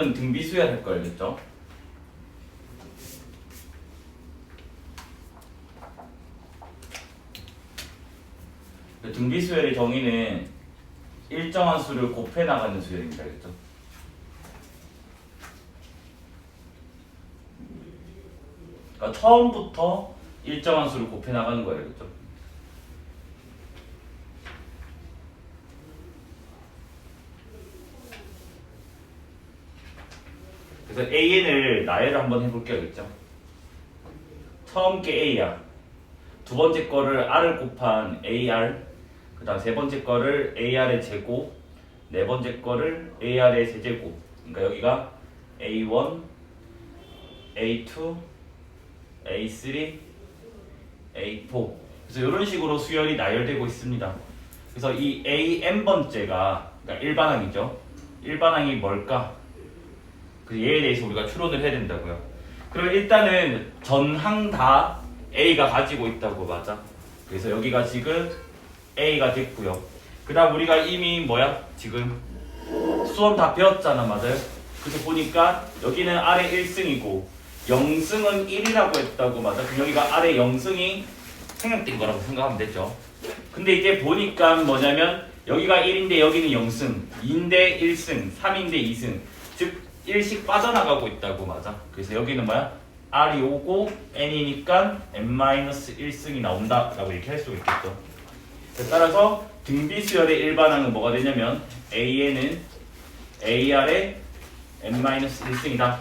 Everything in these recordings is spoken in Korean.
등비수열 할 거겠죠? 등비수열의 정의는 일정한 수를 곱해 나가는 수열입니다. 알겠죠? 그러니까 처음부터 일정한 수를 곱해 나가는 거예요. 알겠죠? 그래서 AN을 나열을 한번 해볼게요. 알겠죠? 처음 게 A야. 두 번째 거를 R을 곱한 AR, 그 다음 세 번째 거를 AR의 제곱, 네 번째 거를 AR의 세제곱. 그러니까 여기가 A1, A2, A3, A4. 그래서 이런 식으로 수열이 나열되고 있습니다. 그래서 이 AN번째가 그러니까 일반항이죠. 일반항이 뭘까? 그래서 얘에 대해서 우리가 추론을 해야 된다고요. 그럼 일단은 전항 다 A가 가지고 있다고 맞아. 그래서 여기가 지금 A가 됐고요. 그 다음 우리가 이미 지금 수험 다 배웠잖아. 맞아요? 그래서 보니까 여기는 R의 1승이고 0승은 1이라고 했다고 맞아. 그럼 여기가 R의 0승이 생략된 거라고 생각하면 되죠. 근데 이제 보니까 뭐냐면 여기가 1인데 여기는 0승, 2인데 1승, 3인데 2승, 즉 1씩 빠져나가고 있다고 맞아. 그래서 여기는 R이 오고 N이니까 N-1승이 나온다라고 이렇게 할 수가 있겠죠. 따라서 등비수열의 일반항은 뭐가 되냐면 AN은 AR의 N-1승이다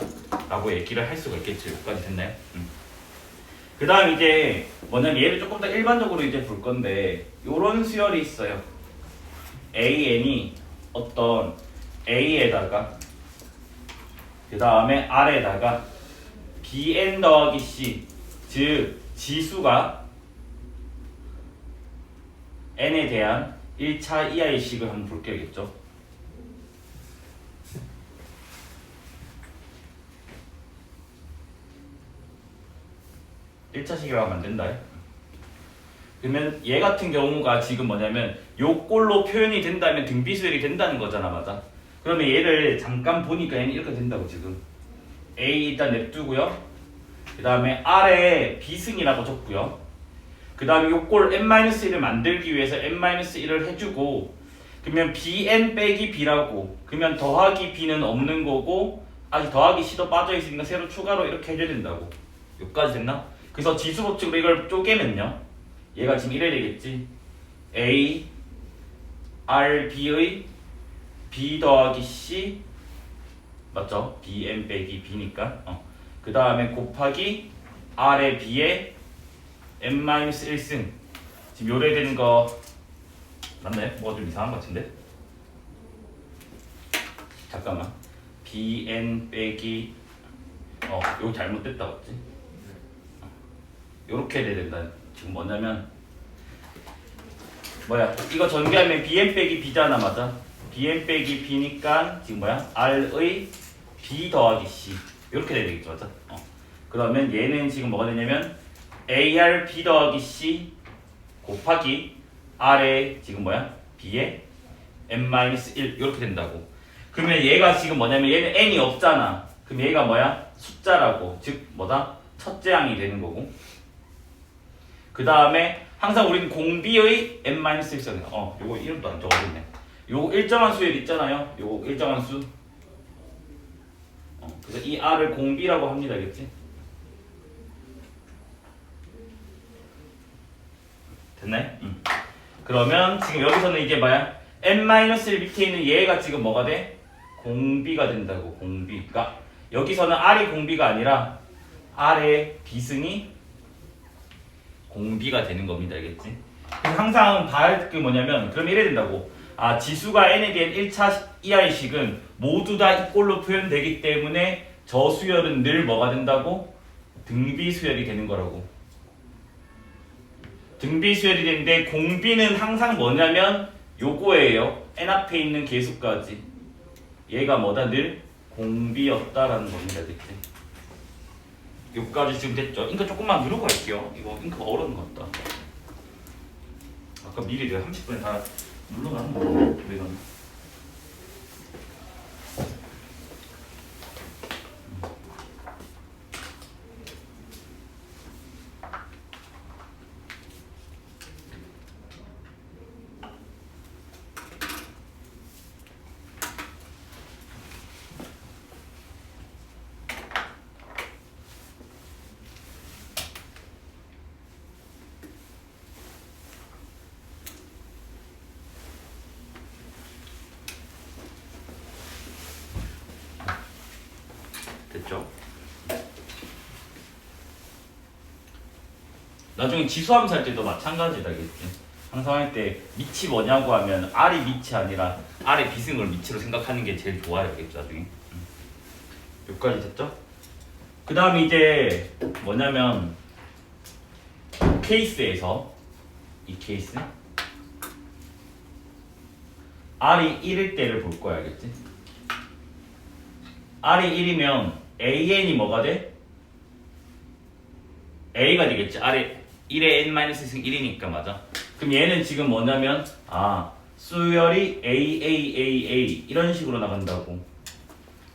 라고 얘기를 할 수가 있겠죠. 여기까지 됐나요? 그 다음 이제 뭐냐면 얘를 조금 더 일반적으로 이제 볼 건데 요런 수열이 있어요. AN이 어떤 A에다가 그 다음에 R에다가 BN 더하기 C, 즉 지수가 N에 대한 1차 이하의식을 한번 볼게요. 1차식이라고 하면 안 된다. 그러면 얘 같은 경우가 지금 뭐냐면 요 꼴로 표현이 된다면 등비수열이 된다는 거잖아. 맞아? 그러면 얘를 잠깐 보니까 얘는 이렇게 된다고 지금. A 일단 냅두고요. 그 다음에 R에 B승이라고 적고요. 그 다음에 요 꼴 N-1을 만들기 위해서 N-1을 해주고 그러면 BN 빼기 B라고 그러면 더하기 B는 없는 거고 아직 더하기 C도 빠져있으니까 새로 추가로 이렇게 해줘야 된다고. 여기까지 됐나? 그래서 지수법칙으로 이걸 쪼개면요. 얘가 지금 이래야 되겠지. A, R, B의 B 더하기 C 맞죠? BN 빼기 B니까 그 다음에 곱하기 R의 B의 N-1승 지금 요래되는 거 맞나요? 뭐가 좀 이상한 것 같은데? 잠깐만 BN 빼기 이거 잘못됐다 맞지? 요렇게 돼야 된다. 지금 뭐냐면 이거 전개하면 BN 빼기 B잖아. 맞아? BN 빼기 B니까 지금 R의 B 더하기 C 이렇게 돼야 되겠죠. 맞아? 그러면 얘는 지금 뭐가 되냐면 AR B 더하기 C 곱하기 R의 지금 B의 N-1 이렇게 된다고. 그러면 얘가 지금 뭐냐면 얘는 N이 없잖아. 그럼 얘가 숫자라고. 즉 첫째 항이 되는 거고. 그 다음에 항상 우리는 공비의 N-1 써요. 요거 이름도 안 적어줬네. 요거 일정한 수열 있잖아요. 요거 일정한 수. 그래서 이 R을 공비라고 합니다. 알겠지? 됐나요? 그러면 지금 여기서는 이제 N-1 밑에 있는 얘가 지금 뭐가 돼? 공비가 된다고. 공비가. 여기서는 R이 공비가 아니라 R의 B승이 공비가 되는 겁니다. 알겠지? 그래서 항상 뭐냐면 그럼 이래야 된다고. 지수가 N에 대한 1차 이하의 식은 모두 다 이 꼴로 표현되기 때문에 저 수열은 늘 뭐가 된다고? 등비수열이 되는 거라고. 등비수열이 되는데 공비는 항상 뭐냐면 요거예요. N 앞에 있는 개수까지. 얘가 늘 공비였다라는 겁니다. 알겠지? 여기까지 지금 됐죠? 잉크 조금만 누르고 할게요. 이거 잉크가 어려운 것 같다. 아까 미리 내가 30분에 다 눌러놨는 거야. 됐죠? 나중에 지수함수 할 때도 마찬가지다겠지. 항상 할 때 밑이 뭐냐고 하면 R이 밑이 아니라 R의 비승을 밑으로 생각하는 게 제일 좋아요. 알겠죠? 나중에. 여기까지 됐죠? 그 다음에 이제 뭐냐면 케이스에서 이 케이스 R이 1일 때를 볼 거야. 알겠지? R이 1이면 AN이 뭐가 돼? A가 되겠지. R이 1의 n-1승 1이니까 맞아. 그럼 얘는 지금 뭐냐면 수열이 AAAA 이런 식으로 나간다고.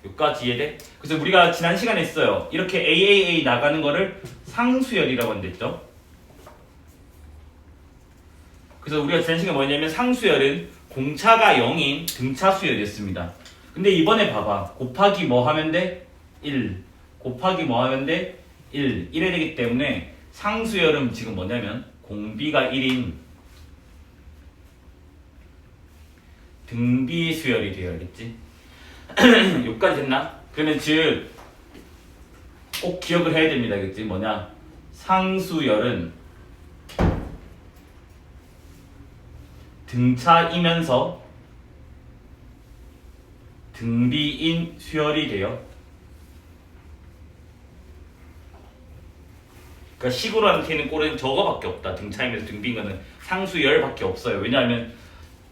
여기까지 이해돼? 그래서 우리가 지난 시간에 했어요. 이렇게 AAA 나가는 거를 상수열이라고 한댔죠. 그래서 우리가 지난 시간에 뭐였냐면 상수열은 공차가 0인 등차 수열이었습니다. 근데 이번에 봐봐. 곱하기 뭐 하면 돼? 1. 곱하기 뭐 하면 돼? 1. 이래 되기 때문에 상수열은 지금 뭐냐면 공비가 1인 등비 수열이 되어야겠지. 여기까지 됐나? 그러면 즉 꼭 기억을 해야 됩니다. 알겠지? 뭐냐? 상수열은 등차이면서 등비인 수열이 돼요. 그러니까 식으로 나타내는 꼴은 저거밖에 없다. 등차이면서 등비인 거는 상수열밖에 없어요. 왜냐하면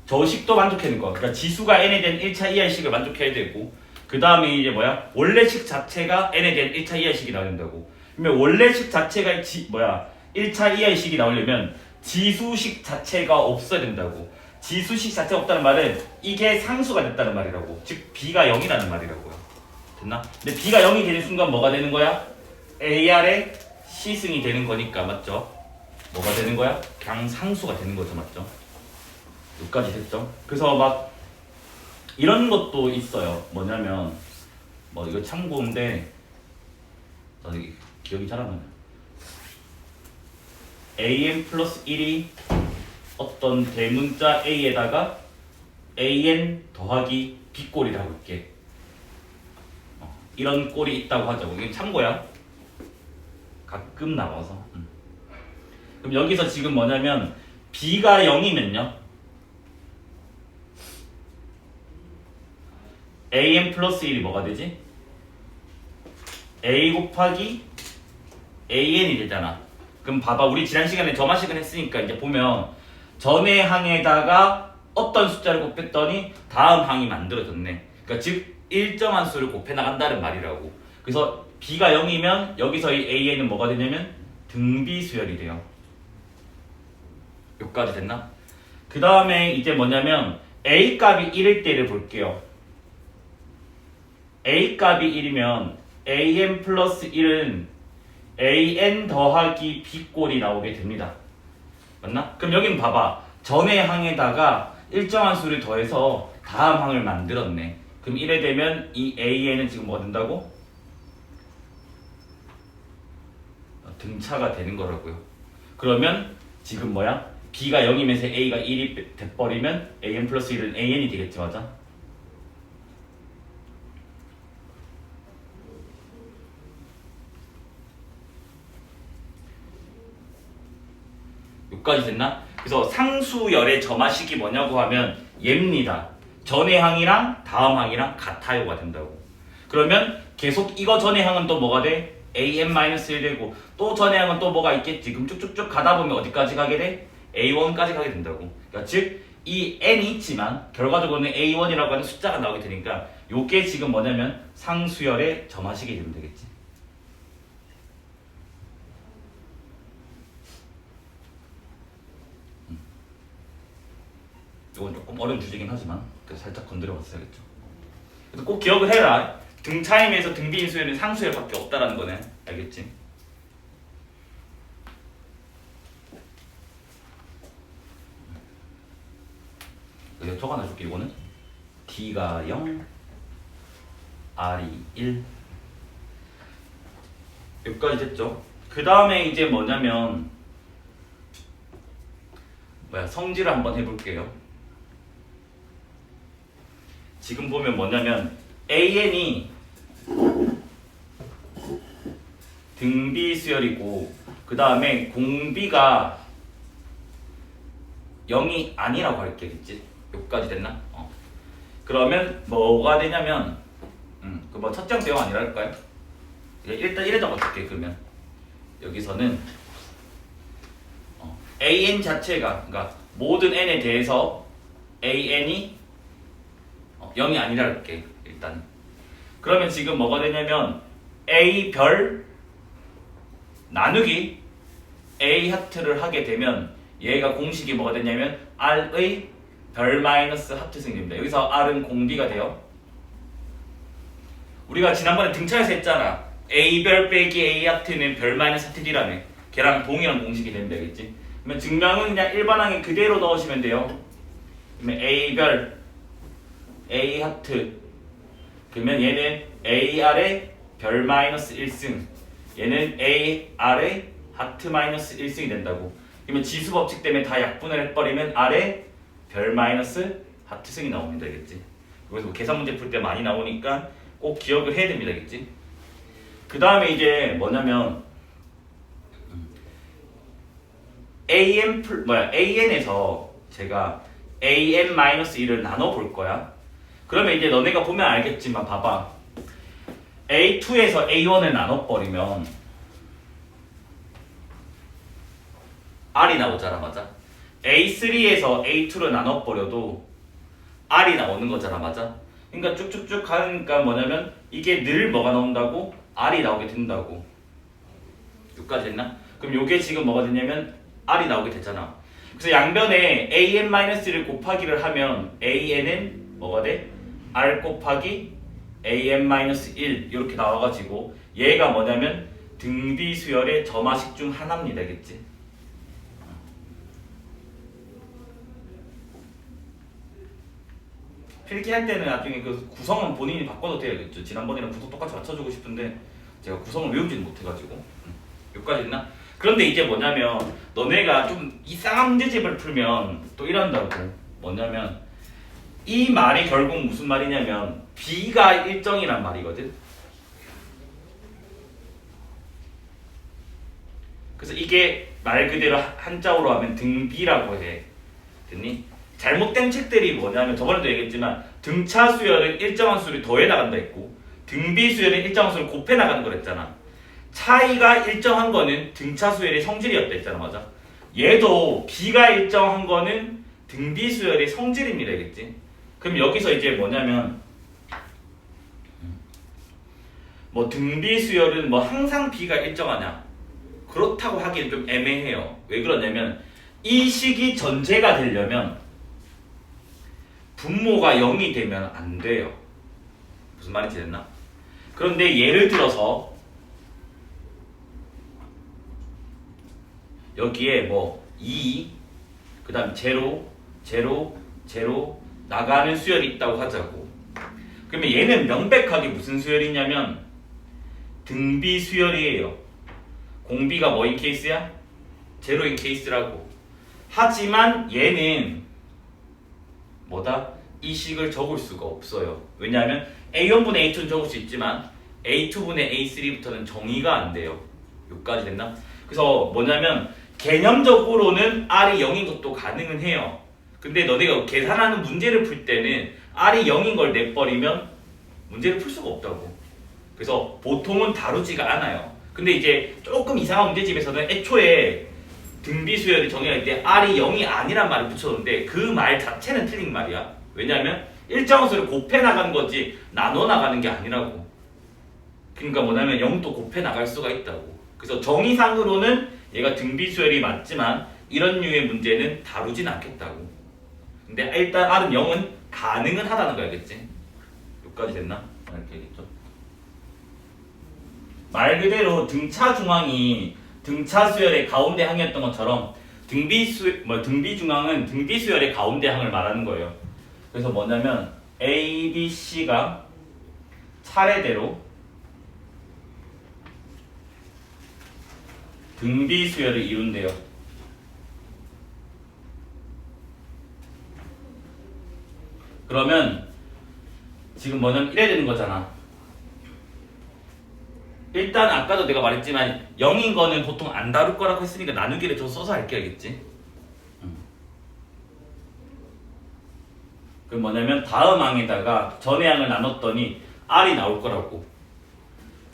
저 식도 만족해야 되는 거야. 그러니까 지수가 n에 대한 1차 이하식을 만족해야 되고 그 다음에 이제 뭐야? 원래식 자체가 n에 대한 1차 이하식이 나와야 된다고. 그러면 원래식 자체가 1차 이하식이 나오려면 지수식 자체가 없어야 된다고. 지수식 자체가 없다는 말은 이게 상수가 됐다는 말이라고. 즉 b가 0이라는 말이라고요. 됐나? 근데 b가 0이 되는 순간 뭐가 되는 거야? AR의 C승이 되는 거니까 맞죠? 뭐가 되는 거야? 그냥 상수가 되는 거죠. 맞죠? 여기까지 됐죠? 그래서 막 이런 것도 있어요. 뭐냐면 뭐 이거 참고인데 기억이 잘 안 나요. an 플러스 1이 어떤 대문자 a에다가 an 더하기 b꼴이라고 할게. 이런 꼴이 있다고 하자고. 이게 참고야. 가끔 나와서. 그럼 여기서 지금 뭐냐면 b가 0이면요. an 플러스 1이 뭐가 되지? a 곱하기 an이 되잖아. 그럼 봐봐. 우리 지난 시간에 점화식은 했으니까 이제 보면 전의 항에다가 어떤 숫자를 곱했더니 다음 항이 만들어졌네. 그러니까 즉 일정한 수를 곱해 나간다는 말이라고. 그래서 b가 0이면 여기서 이 an은 뭐가 되냐면 등비수열이 돼요. 여기까지 됐나? 그 다음에 이제 뭐냐면 a 값이 1일 때를 볼게요. a 값이 1이면 an 플러스 1은 an 더하기 b꼴이 나오게 됩니다. 맞나? 그럼 여기는 봐봐. 전의 항에다가 일정한 수를 더해서 다음 항을 만들었네. 그럼 이래 되면 이 an은 지금 뭐 된다고? 등차가 되는 거라고요. 그러면 지금 뭐야? b가 0이면서 a가 1이 돼버리면 an 플러스 1은 an이 되겠지. 맞아? 여기까지 됐나? 그래서 상수열의 점화식이 뭐냐고 하면 얘입니다. 전의 항이랑 다음 항이랑 같아요가 된다고. 그러면 계속 이거 전의 항은 또 뭐가 돼? an-1 되고 또 전의 항은 또 뭐가 있겠지. 그럼 쭉쭉쭉 가다 보면 어디까지 가게 돼? a1까지 가게 된다고. 그러니까 즉 이 n이 있지만 결과적으로는 a1이라고 하는 숫자가 나오게 되니까 요게 지금 뭐냐면 상수열의 점화식이 되면 되겠지. 이건 조금 어려운 주제긴 하지만 그래서 살짝 건드려 봤어야겠죠. 그래서 꼭 기억을 해라. 등차임에서 등비인 수열은 상수열밖에 없다라는 거네. 알겠지? 그래서 적어놔줄게. 이거는 D가 0, R이 1 여기까지 됐죠? 그 다음에 이제 뭐냐면 성질을 한번 해볼게요. 지금 보면 뭐냐면 AN이 등비 수열이고 그 다음에 공비가 0이 아니라고 할게, 그치? 여기까지 됐나? 그러면 뭐가 되냐면 그 뭐 첫째 형태 0 아니랄까요? 일단 이래 적어줄게. 그러면 여기서는 an 자체가, 그러니까 모든 n에 대해서 an이 0이 아니라 할게 일단. 그러면 지금 뭐가 되냐면 a 별 나누기 a 하트를 하게 되면 얘가 공식이 뭐가 되냐면 r의 별 마이너스 하트승이 됩니다. 여기서 r은 공비가 돼요. 우리가 지난번에 등차에서 했잖아. a별 빼기 a 하트는 별 마이너스 하트 d라며. 걔랑 동일한 공식이 됩니다. 알겠지? 그러면 증명은 그냥 일반항에 그대로 넣으시면 돼요. 그러면 a별 a 하트, 그러면 얘는 ar의 별 마이너스 1승, 얘는 ar의 하트 마이너스 1승이 된다고. 그러면 지수법칙 때문에 다 약분을 해버리면 r의 별 마이너스 하트승이 나옵니다. 알겠지? 그래서 뭐 계산 문제 풀 때 많이 나오니까 꼭 기억을 해야 됩니다. 알겠지? 그 다음에 이제 뭐냐면 an에서 제가 an-1을 나눠 볼 거야. 그러면 이제 너네가 보면 알겠지만 봐봐. a2에서 a1을 나눠 버리면 r이 나오잖아. 맞아? a3에서 a2를 나눠 버려도 r이 나오는 거잖아. 맞아? 그러니까 쭉쭉쭉 가니까 뭐냐면 이게 늘 뭐가 나온다고? r이 나오게 된다고. 여기까지 됐나? 그럼 요게 지금 뭐가 되냐면 r이 나오게 되잖아. 그래서 양변에 an-를 곱하기를 하면 an은 뭐가 돼? r 곱하기 an-1 이렇게 나와가지고 얘가 뭐냐면 등비 수열의 점화식 중 하나입니다. 알겠지? 필기할 때는 나중에 그 구성은 본인이 바꿔도 돼야겠죠. 지난번이랑 구성 똑같이 맞춰주고 싶은데 제가 구성을 외우지는 못해가지고. 여기까지 됐나? 그런데 이제 뭐냐면 너네가 좀 이상한 문제집을 풀면 또 이런다고. 뭐냐면 이 말이 결국 무슨 말이냐면 b가 일정이란 말이거든. 그래서 이게 말 그대로 한자어로 하면 등비라고 해. 됐니? 잘못된 책들이 뭐냐면 저번에도 얘기했지만 등차 수열은 일정한 수를 더해 나간다 했고 등비 수열은 일정한 수를 곱해 나가는 거랬잖아. 차이가 일정한 거는 등차 수열의 성질이었다 했잖아. 맞아? 얘도 b가 일정한 거는 등비 수열의 성질입니다. 알겠지? 그럼 여기서 이제 뭐냐면 뭐 등비 수열은 뭐 항상 b가 일정하냐? 그렇다고 하기엔 좀 애매해요. 왜 그러냐면 이 식이 전제가 되려면 분모가 0이 되면 안 돼요. 무슨 말인지 됐나? 그런데 예를 들어서 여기에 뭐 2, 그 다음 0, 0, 0 나가는 수열이 있다고 하자고. 그러면 얘는 명백하게 무슨 수열이냐면 등비 수열이에요. 공비가 뭐인 케이스야? 제로인 케이스라고. 하지만 얘는 뭐다? 이 식을 적을 수가 없어요. 왜냐하면 A1분의 A2는 적을 수 있지만 A2분의 A3부터는 정의가 안 돼요. 여기까지 됐나? 그래서 뭐냐면 개념적으로는 R이 0인 것도 가능은 해요. 근데 너네가 계산하는 문제를 풀 때는 R이 0인 걸 내버리면 문제를 풀 수가 없다고. 그래서 보통은 다루지가 않아요. 근데 이제 조금 이상한 문제집에서는 애초에 등비 수열이 정의할 때 R이 0이 아니란 말을 붙여놓는데 그 말 자체는 틀린 말이야. 왜냐하면 일정한 수를 곱해 나가는 거지 나눠 나가는 게 아니라고. 그러니까 뭐냐면 0도 곱해 나갈 수가 있다고. 그래서 정의상으로는 얘가 등비 수열이 맞지만 이런 류의 문제는 다루진 않겠다고. 근데 일단 R은 0은 가능은 하다는 거 알겠지? 여기까지 됐나? 이렇게 되겠죠? 말 그대로 등차 중앙이 등차 수열의 가운데 항이었던 것처럼 등비 중앙은 등비 수열의 가운데 항을 말하는 거예요. 그래서 뭐냐면 A, B, C가 차례대로 등비 수열을 이룬대요. 그러면 지금 뭐냐면 이래야 되는 거잖아. 일단 아까도 내가 말했지만 0인 거는 보통 안 다룰 거라고 했으니까 나누기를 좀 써서 할게 알겠지? 그럼 뭐냐면 다음 항에다가 전의 항을 나눴더니 R이 나올 거라고.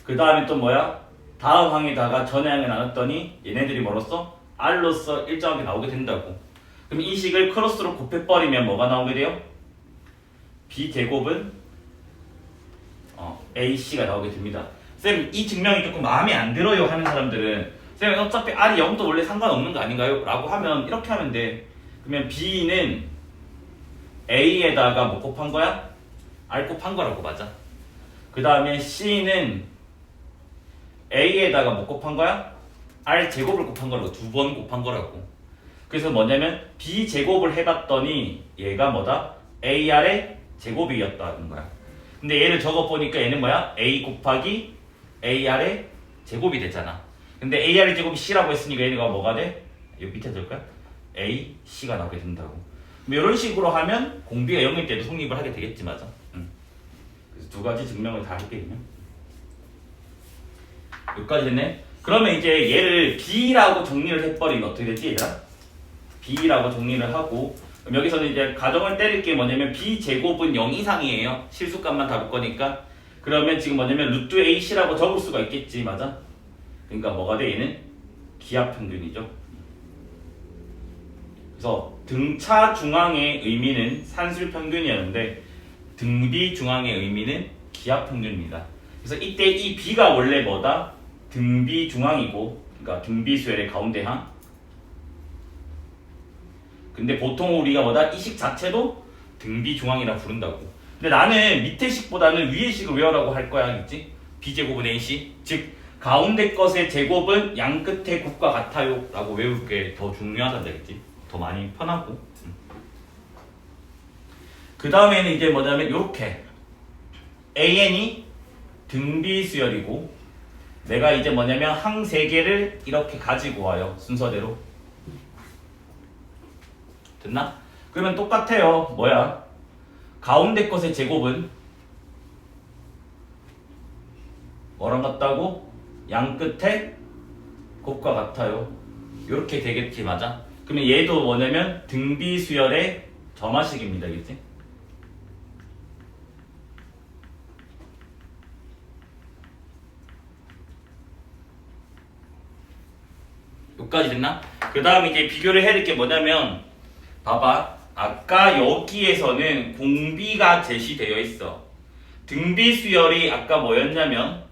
그 다음에 또 뭐야? 다음 항에다가 전의 항을 나눴더니 얘네들이 뭐로써? R로서 일정하게 나오게 된다고. 그럼 이 식을 크로스로 곱해버리면 뭐가 나오게 돼요? B제곱은 AC가 나오게 됩니다. 쌤, 이 증명이 조금 마음에 안 들어요 하는 사람들은 쌤, 어차피 R이 0도 원래 상관없는 거 아닌가요? 라고 하면 이렇게 하면 돼. 그러면 B는 A에다가 뭐 곱한 거야? R 곱한 거라고. 맞아. 그 다음에 C는 A에다가 뭐 곱한 거야? R 제곱을 곱한 거라고. 2번 곱한 거라고. 그래서 뭐냐면 B제곱을 해봤더니 얘가 뭐다? AR의 제곱이었다는 거야. 근데 얘를 적어보니까 얘는 뭐야? A 곱하기 AR의 제곱이 됐잖아. 근데 AR의 제곱이 C라고 했으니까 얘가 뭐가 돼? 여기 밑에 들까요? A, C가 나오게 된다고. 이런 식으로 하면 공비가 0일 때도 성립을 하게 되겠지. 맞아. 그래서 두 가지 증명을 다 할게. 그냥 여기까지 됐네. 그러면 이제 얘를 B라고 정리를 해버리면 어떻게 되지 얘들아? B라고 정리를 하고, 그럼 여기서는 이제 가정을 때릴 게 뭐냐면 B제곱은 0 이상이에요. 실수값만 다룰 거니까. 그러면 지금 뭐냐면 루트 AC라고 적을 수가 있겠지. 맞아? 그러니까 뭐가 돼 얘는? 기하평균이죠. 그래서 등차 중앙의 의미는 산술평균이었는데 등비 중앙의 의미는 기하평균입니다. 그래서 이때 이 B가 원래 뭐다? 등비 중앙이고, 그러니까 등비수열의 가운데항. 근데 보통 우리가 뭐다? 이 식 자체도 등비 중앙이라 부른다고. 근데 나는 밑에 식보다는 위에 식을 외우라고 할 거야, 알겠지? B제곱은 AC, 즉 가운데 것의 제곱은 양 끝의 곱과 같아요 라고 외울 게 더 중요하다, 알겠지? 더 많이 편하고. 그 다음에는 이제 뭐냐면 요렇게 AN이 등비수열이고 내가 이제 뭐냐면 항 3개를 이렇게 가지고 와요. 순서대로. 됐나? 그러면 똑같아요. 뭐야? 가운데 것의 제곱은 뭐랑 같다고? 양 끝에 곱과 같아요. 요렇게 되겠지. 맞아? 그러면 얘도 뭐냐면 등비수열의 점화식입니다. 알겠지? 여기까지 됐나? 그 다음 이제 비교를 해야 될 게 뭐냐면 봐봐. 아까 여기에서는 공비가 제시되어 있어. 등비수열이 아까 뭐였냐면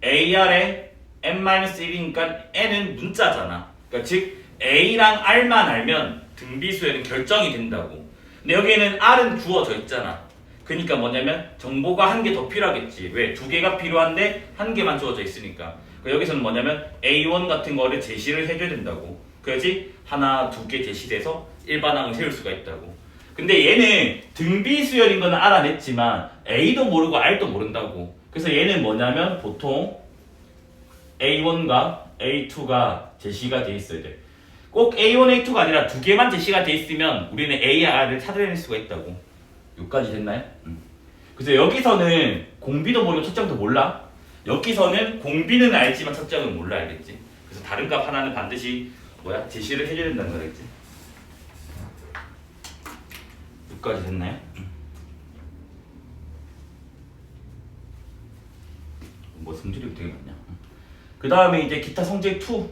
AR의 n-1이니까 n은 문자잖아. 그러니까 즉 A랑 R만 알면 등비수열은 결정이 된다고. 근데 여기에는 R은 주어져 있잖아. 그러니까 뭐냐면 정보가 한 개 더 필요하겠지. 왜? 2개가 필요한데 한 개만 주어져 있으니까. 여기서는 뭐냐면 A1 같은 거를 제시를 해줘야 된다고. 그래야지 하나, 2개 제시돼서 일반항을 세울 수가 있다고. 근데 얘는 등비수열인 건 알아냈지만 A도 모르고 R도 모른다고. 그래서 얘는 뭐냐면 보통 A1과 A2가 제시가 돼 있어야 돼. 꼭 A1, A2가 아니라 2개만 제시가 돼 있으면 우리는 A, R을 찾아낼 수가 있다고. 여기까지 됐나요? 그래서 여기서는 공비도 모르고 첫장도 몰라. 여기서는 공비는 알지만 첫장은 몰라. 알겠지? 그래서 다른 값 하나는 반드시 뭐야? 제시를 해줘야 된다는 거겠지? 여기까지 됐나요? 뭐 성질이 되게 많냐? 그 다음에 이제 기타 성질 2.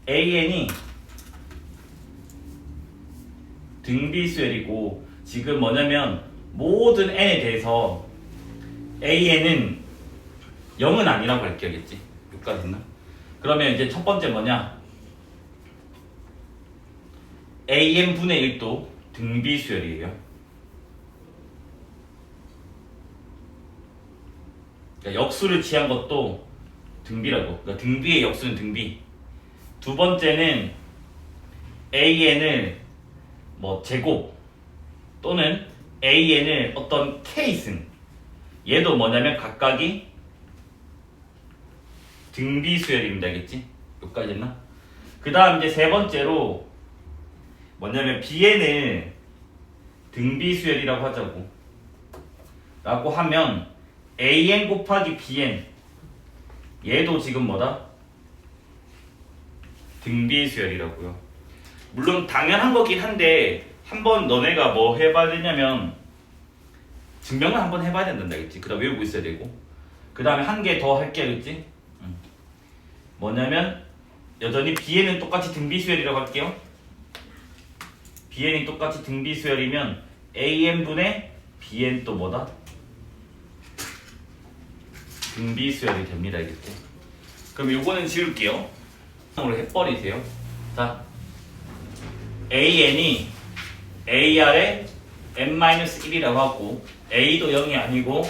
AN이 등비수열이고 지금 뭐냐면 모든 n에 대해서 AN은 0은 아니라고 할게. 알겠지? 여기까지 있나? 그러면 이제 첫 번째 뭐냐? AN 분의 1도 등비수열이에요. 그러니까 역수를 취한 것도 등비라고. 그러니까 등비의 역수는 등비. 두 번째는 AN을 뭐 제곱 또는 AN을 어떤 K승, 얘도 뭐냐면 각각이 등비수열입니다. 알겠지? 여기까지 했나? 그 다음 이제 세 번째로 뭐냐면 BN을 등비수열이라고 하자고. 라고 하면 an 곱하기 bn 얘도 지금 뭐다? 등비수열이라고요. 물론 당연한 거긴 한데 한번 너네가 뭐 해봐야 되냐면 증명을 한번 해봐야 된다 알겠지? 그 다음 외우고 있어야 되고 그 다음에 한 개 더 할게 알겠지? 뭐냐면 여전히 bn은 똑같이 등비수열이라고 할게요. bn이 똑같이 등비수열이면 an분의 bn 또 뭐다? 등비수열이 됩니다 알겠지? 그럼 요거는 지울게요. 으로 해버리세요. 자, an이 ar에 n-1이라고 하고 a도 0이 아니고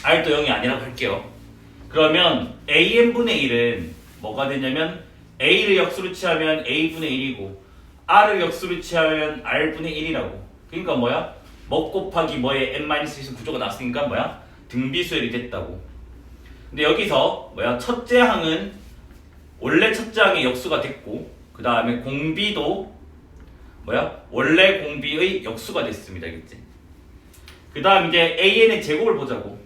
r도 0이 아니라고 할게요. 그러면 an분의 1은 뭐가 되냐면 a를 역수로 취하면 a분의 1이고 r을 역수로 취하면 r분의 1이라고. 그러니까 뭐야? 뭐 곱하기 뭐에 n-1 구조가 났으니까 뭐야? 등비수열이 됐다고. 근데 여기서 뭐야? 첫째 항은 원래 첫째 항의 역수가 됐고 그 다음에 공비도 뭐야? 원래 공비의 역수가 됐습니다. 알겠지? 그 다음 이제 an의 제곱을 보자고.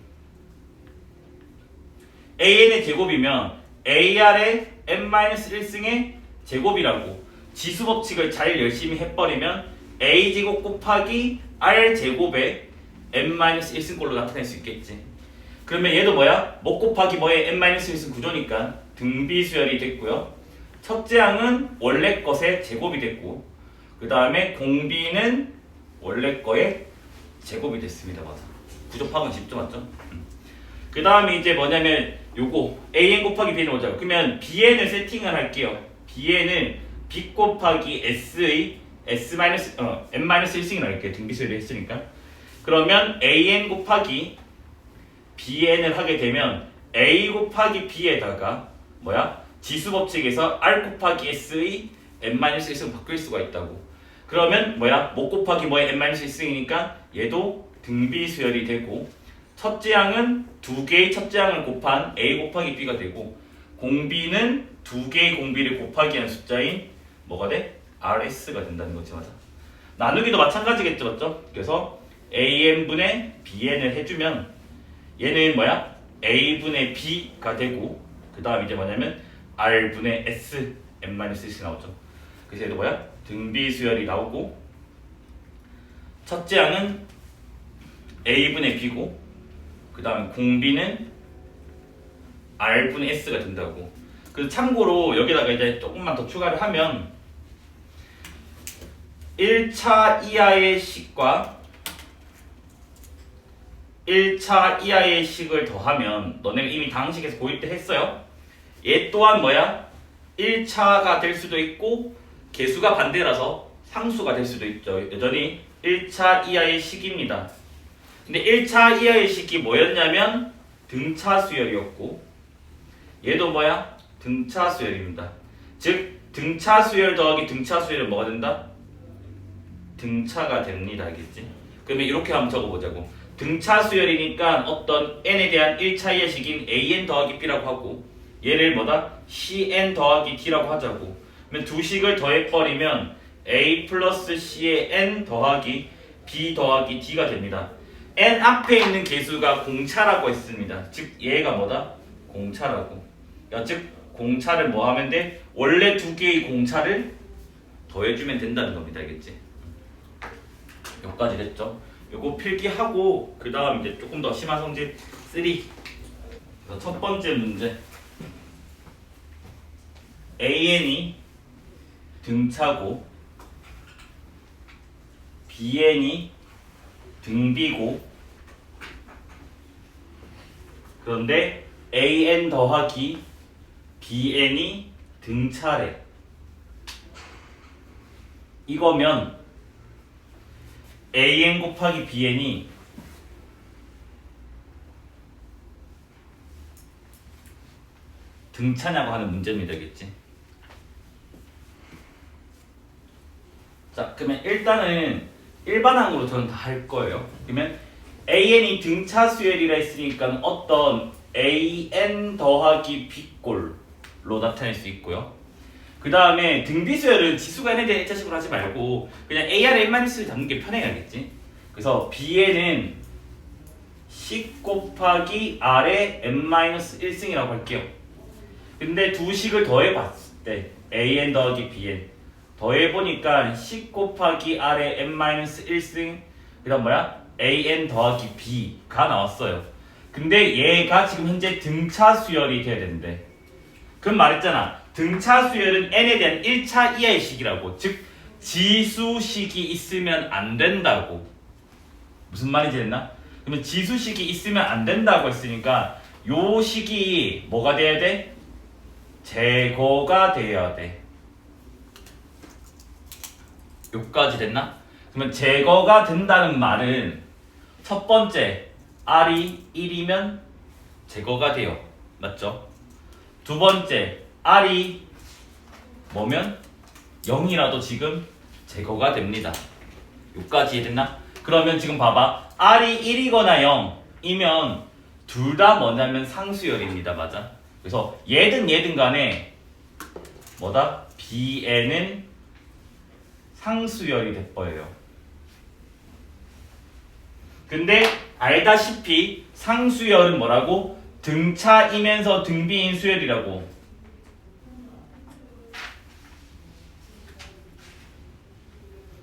an의 제곱이면 ar의 n-1승의 제곱이라고 지수 법칙을 잘 열심히 해버리면 a제곱 곱하기 r제곱에 n-1승꼴로 나타낼 수 있겠지. 그러면 얘도 뭐야? 뭐 곱하기 뭐에 n-1승 구조니까 등비수열이 됐고요. 첫째 항은 원래 것의 제곱이 됐고 그 다음에 공비는 원래 거의 제곱이 됐습니다. 맞아. 구조 파악은 쉽죠, 맞죠? 그 다음에 이제 뭐냐면 요거 an 곱하기 b는 오자고. 그러면 bn을 세팅을 할게요. bn은 b 곱하기 s의 n-1승을 할게요. 등비수열을 했으니까. 그러면 an 곱하기 bn을 하게 되면 a 곱하기 b에다가 뭐야? 지수 법칙에서 r 곱하기 s의 n-1승 바뀔 수가 있다고. 그러면 뭐야? 뭐 곱하기 뭐의 n-1승이니까 얘도 등비수열이 되고 첫째 항은 두 개의 첫째 항을 곱한 a 곱하기 b가 되고 공비는 두 개의 공비를 곱하기 한 숫자인 뭐가 돼? rs가 된다는 거지. 맞아. 나누기도 마찬가지겠죠, 맞죠? 그래서 an분의 bn을 해주면 얘는 뭐야? a분의 b가 되고 그 다음 이제 뭐냐면 r분의 s n-1이 나오죠. 그래서 얘도 뭐야? 등비수열이 나오고 첫째 항은 a분의 b고 그 다음에 공비는 r분의 s가 된다고. 그래서 참고로 여기다가 이제 조금만 더 추가를 하면 1차 이하의 식과 1차 이하의 식을 더하면 너네가 이미 당식에서 고일 때 했어요. 얘 또한 뭐야? 1차가 될 수도 있고 개수가 반대라서 상수가 될 수도 있죠. 여전히 1차 이하의 식입니다. 근데 1차 이하의 식이 뭐였냐면 등차수열이었고 얘도 뭐야? 등차수열입니다. 즉 등차수열 더하기 등차수열은 뭐가 된다? 등차가 됩니다. 알겠지? 그러면 이렇게 한번 적어보자고. 등차수열이니까 어떤 n에 대한 1차 이하의 식인 an 더하기 b라고 하고 얘를 뭐다? cn 더하기 d라고 하자고. 그러면 두 식을 더해버리면 a 플러스 c의 n 더하기 b 더하기 d가 됩니다. n 앞에 있는 개수가 공차라고 했습니다. 즉 얘가 뭐다? 공차라고. 즉 공차를 뭐 하면 돼? 원래 두 개의 공차를 더해주면 된다는 겁니다. 알겠지? 여기까지 됐죠? 요거 필기하고 그 다음 이제 조금 더 심한 성질 3. 첫 번째 문제. an이 등차고 bn이 등비고 그런데 an 더하기 bn이 등차래. 이거면 an 곱하기 bn이 등차냐고 하는 문제입니다. 알겠지? 자, 그러면 일단은 일반항으로 저는 다 할 거예요. 그러면 an이 등차수열이라 했으니까 어떤 an 더하기 b꼴로 나타낼 수 있고요. 그 다음에 등비수열은 지수가 n에 대한 1차식으로 하지 말고 그냥 ar의 n-를 잡는 게 편해야겠지. 그래서 bn은 10 곱하기 r의 n-1승이라고 할게요. 근데 두 식을 더해봤을 때 an 더하기 bn 더해보니까 10 곱하기 r의 n-1승 그 다음 뭐야? an 더하기 b가 나왔어요. 근데 얘가 지금 현재 등차 수열이 돼야 되는데 그럼 말했잖아. 등차 수열은 n에 대한 1차 이하의 식이라고. 즉 지수식이 있으면 안 된다고. 무슨 말인지 됐나? 그러면 지수식이 있으면 안 된다고 했으니까 요 식이 뭐가 돼야 돼? 제거가 돼야 돼. 요까지 됐나? 그러면 제거가 된다는 말은 첫 번째 R이 1이면 제거가 돼요. 맞죠? 두 번째 R이 뭐면 0이라도 지금 제거가 됩니다. 요까지 됐나? 그러면 지금 봐봐. R이 1이거나 0이면 둘 다 뭐냐면 상수열입니다. 맞아? 그래서 얘든 간에 뭐다? Bn은 상수열이 돼버려요. 근데 알다시피 상수열은 뭐라고? 등차이면서 등비인 수열이라고.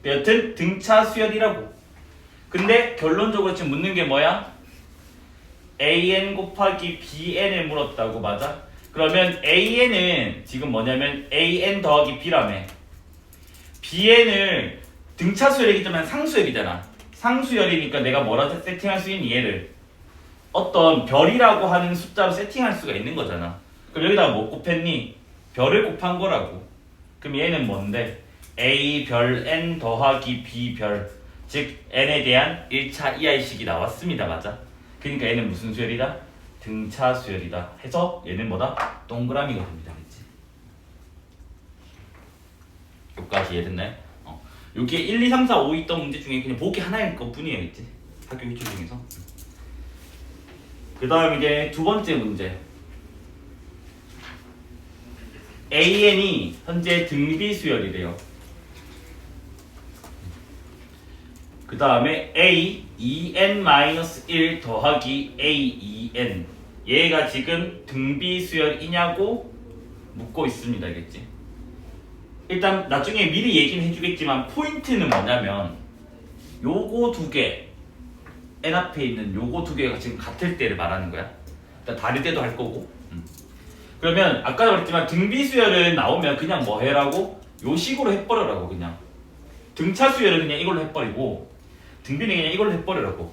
여튼 등차 수열이라고. 근데 결론적으로 지금 묻는 게 뭐야? an 곱하기 bn을 물었다고. 맞아? 그러면 an은 지금 뭐냐면 an 더하기 b라며. bn을 등차 수열이기 때문에 상수열이잖아. 상수열이니까 내가 뭐라 세팅할 수 있는 얘를 어떤 별이라고 하는 숫자로 세팅할 수가 있는 거잖아. 그럼 여기다가 뭐 곱했니? 별을 곱한 거라고. 그럼 얘는 뭔데? a 별 n 더하기 b 별, 즉 n에 대한 1차 이하의 식이 나왔습니다. 맞아? 그러니까 얘는 무슨 수열이다? 등차 수열이다 해서 얘는 뭐다? 동그라미가 됩니다. 그렇지? 여기까지 이해됐나요? 여기에 1, 2, 3, 4, 5 있던 문제 중에 그냥 보기 하나일 것 뿐이에요. 그치? 학교 기출 중에서. 그 다음 이제 두 번째 문제. an이 현재 등비 수열이래요. 그 다음에 a 2n-1 더하기 a 2n 얘가 지금 등비 수열이냐고 묻고 있습니다. 알겠지? 일단 나중에 미리 얘기는 해주겠지만 포인트는 뭐냐면 요거 두 개, n 앞에 있는 요거 두 개가 지금 같을 때를 말하는 거야. 일단 다를 때도 할 거고. 그러면 아까도 그랬지만 등비 수열은 나오면 그냥 뭐 해라고? 요 식으로 해버려라고. 그냥 등차 수열은 그냥 이걸로 해버리고 등비는 그냥 이걸로 해버리라고.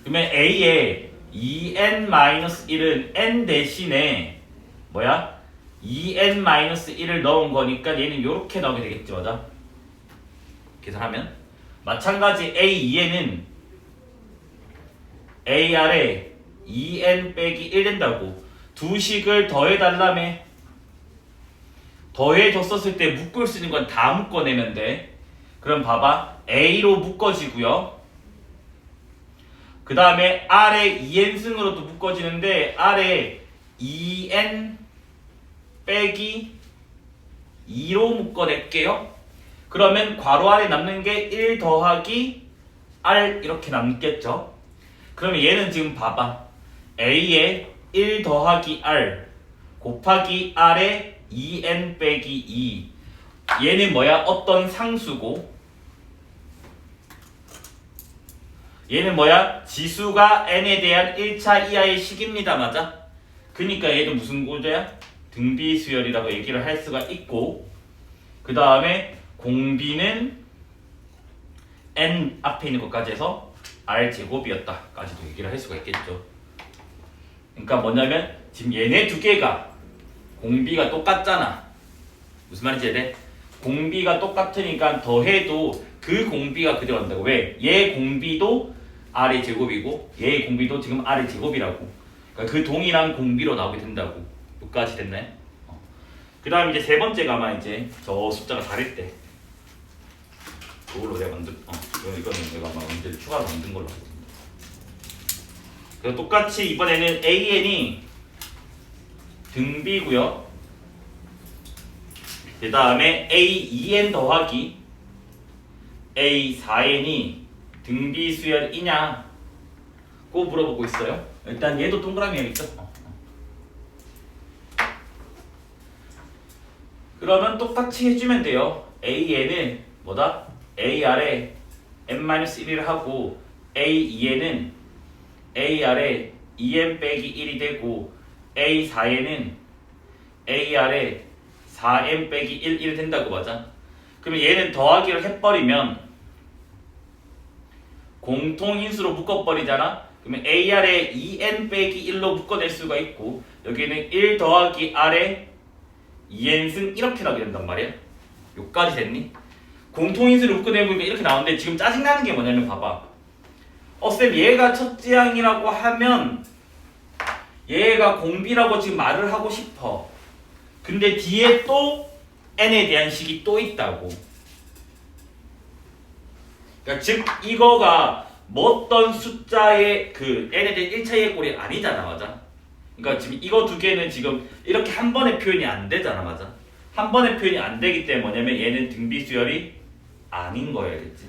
그러면 a에 2n-1은 n 대신에 뭐야? 2n-1을 넣은 거니까 얘는 이렇게 나오게 되겠지. 맞아? 계산하면 마찬가지 a2n은 ar에 2n 빼기 1 된다고. 두 식을 더해달라며. 더해줬었을 때 묶을 수 있는 건 다 묶어내면 돼. 그럼 봐봐. a로 묶어지고요. 그 다음에 r에 2n승으로 또 묶어지는데 r에 2n 빼기 2로 묶어낼게요. 그러면 괄호 아래 남는 게 1 더하기 r 이렇게 남겠죠. 그러면 얘는 지금 봐봐. a에 1 더하기 r 곱하기 r에 2n 빼기 2 얘는 뭐야? 어떤 상수고 얘는 뭐야? 지수가 n에 대한 1차 이하의 식입니다. 맞아? 그러니까 얘도 무슨 구조야? 등비수열이라고 얘기를 할 수가 있고, 그 다음에 공비는 n 앞에 있는 것까지 해서 r 제곱이었다 까지도 얘기를 할 수가 있겠죠. 그러니까 뭐냐면 지금 얘네 두 개가 공비가 똑같잖아. 무슨 말인지 이해돼? 공비가 똑같으니까 더해도 그 공비가 그대로 간다고. 왜? 얘 공비도 r의 제곱이고 얘 공비도 지금 r의 제곱이라고. 그러니까 그 동일한 공비로 나오게 된다고. 여기까지 됐나요? 그 다음 이제 세 번째가 아마 이제 저 숫자가 다를 때 그걸로 내가 이거는 내가 아마 문제를 추가로 만든 걸로 알고 있습니다. 그래서 똑같이 이번에는 an이 등비고요. 그 다음에 a2n 더하기 a4n이 등비수열이냐 고 물어보고 있어요. 일단 얘도 동그라미 해야겠죠. 그러면 똑같이 해주면 돼요. AN은 뭐다? AR에 n-1을 하고 A2에는 AR에 2n 빼기 1이 되고 A4에는 AR에 4n 빼기 1 된다고 맞아. 그러면 얘는 더하기를 해버리면 공통인수로 묶어버리잖아. 그러면 AR에 2n 빼기 1로 묶어낼 수가 있고 여기는 1 더하기 R에 2n승 이렇게 나오게 된단 말이야. 여기까지 됐니? 공통인수를 묶어내보니까 이렇게 나오는데 지금 짜증나는 게 뭐냐면 봐봐. 쌤 얘가 첫째항이라고 하면 얘가 공비라고 지금 말을 하고 싶어. 근데 뒤에 또 n에 대한 식이 또 있다고. 그러니까 즉 이거가 뭐 어떤 숫자의 그 n에 대한 1차의 꼴이 아니잖아. 맞아? 그러니까 지금 이거 두 개는 지금 이렇게 한 번에 표현이 안 되잖아. 맞아? 한 번에 표현이 안 되기 때문에 뭐냐면 얘는 등비수열이 아닌 거야. 알겠지?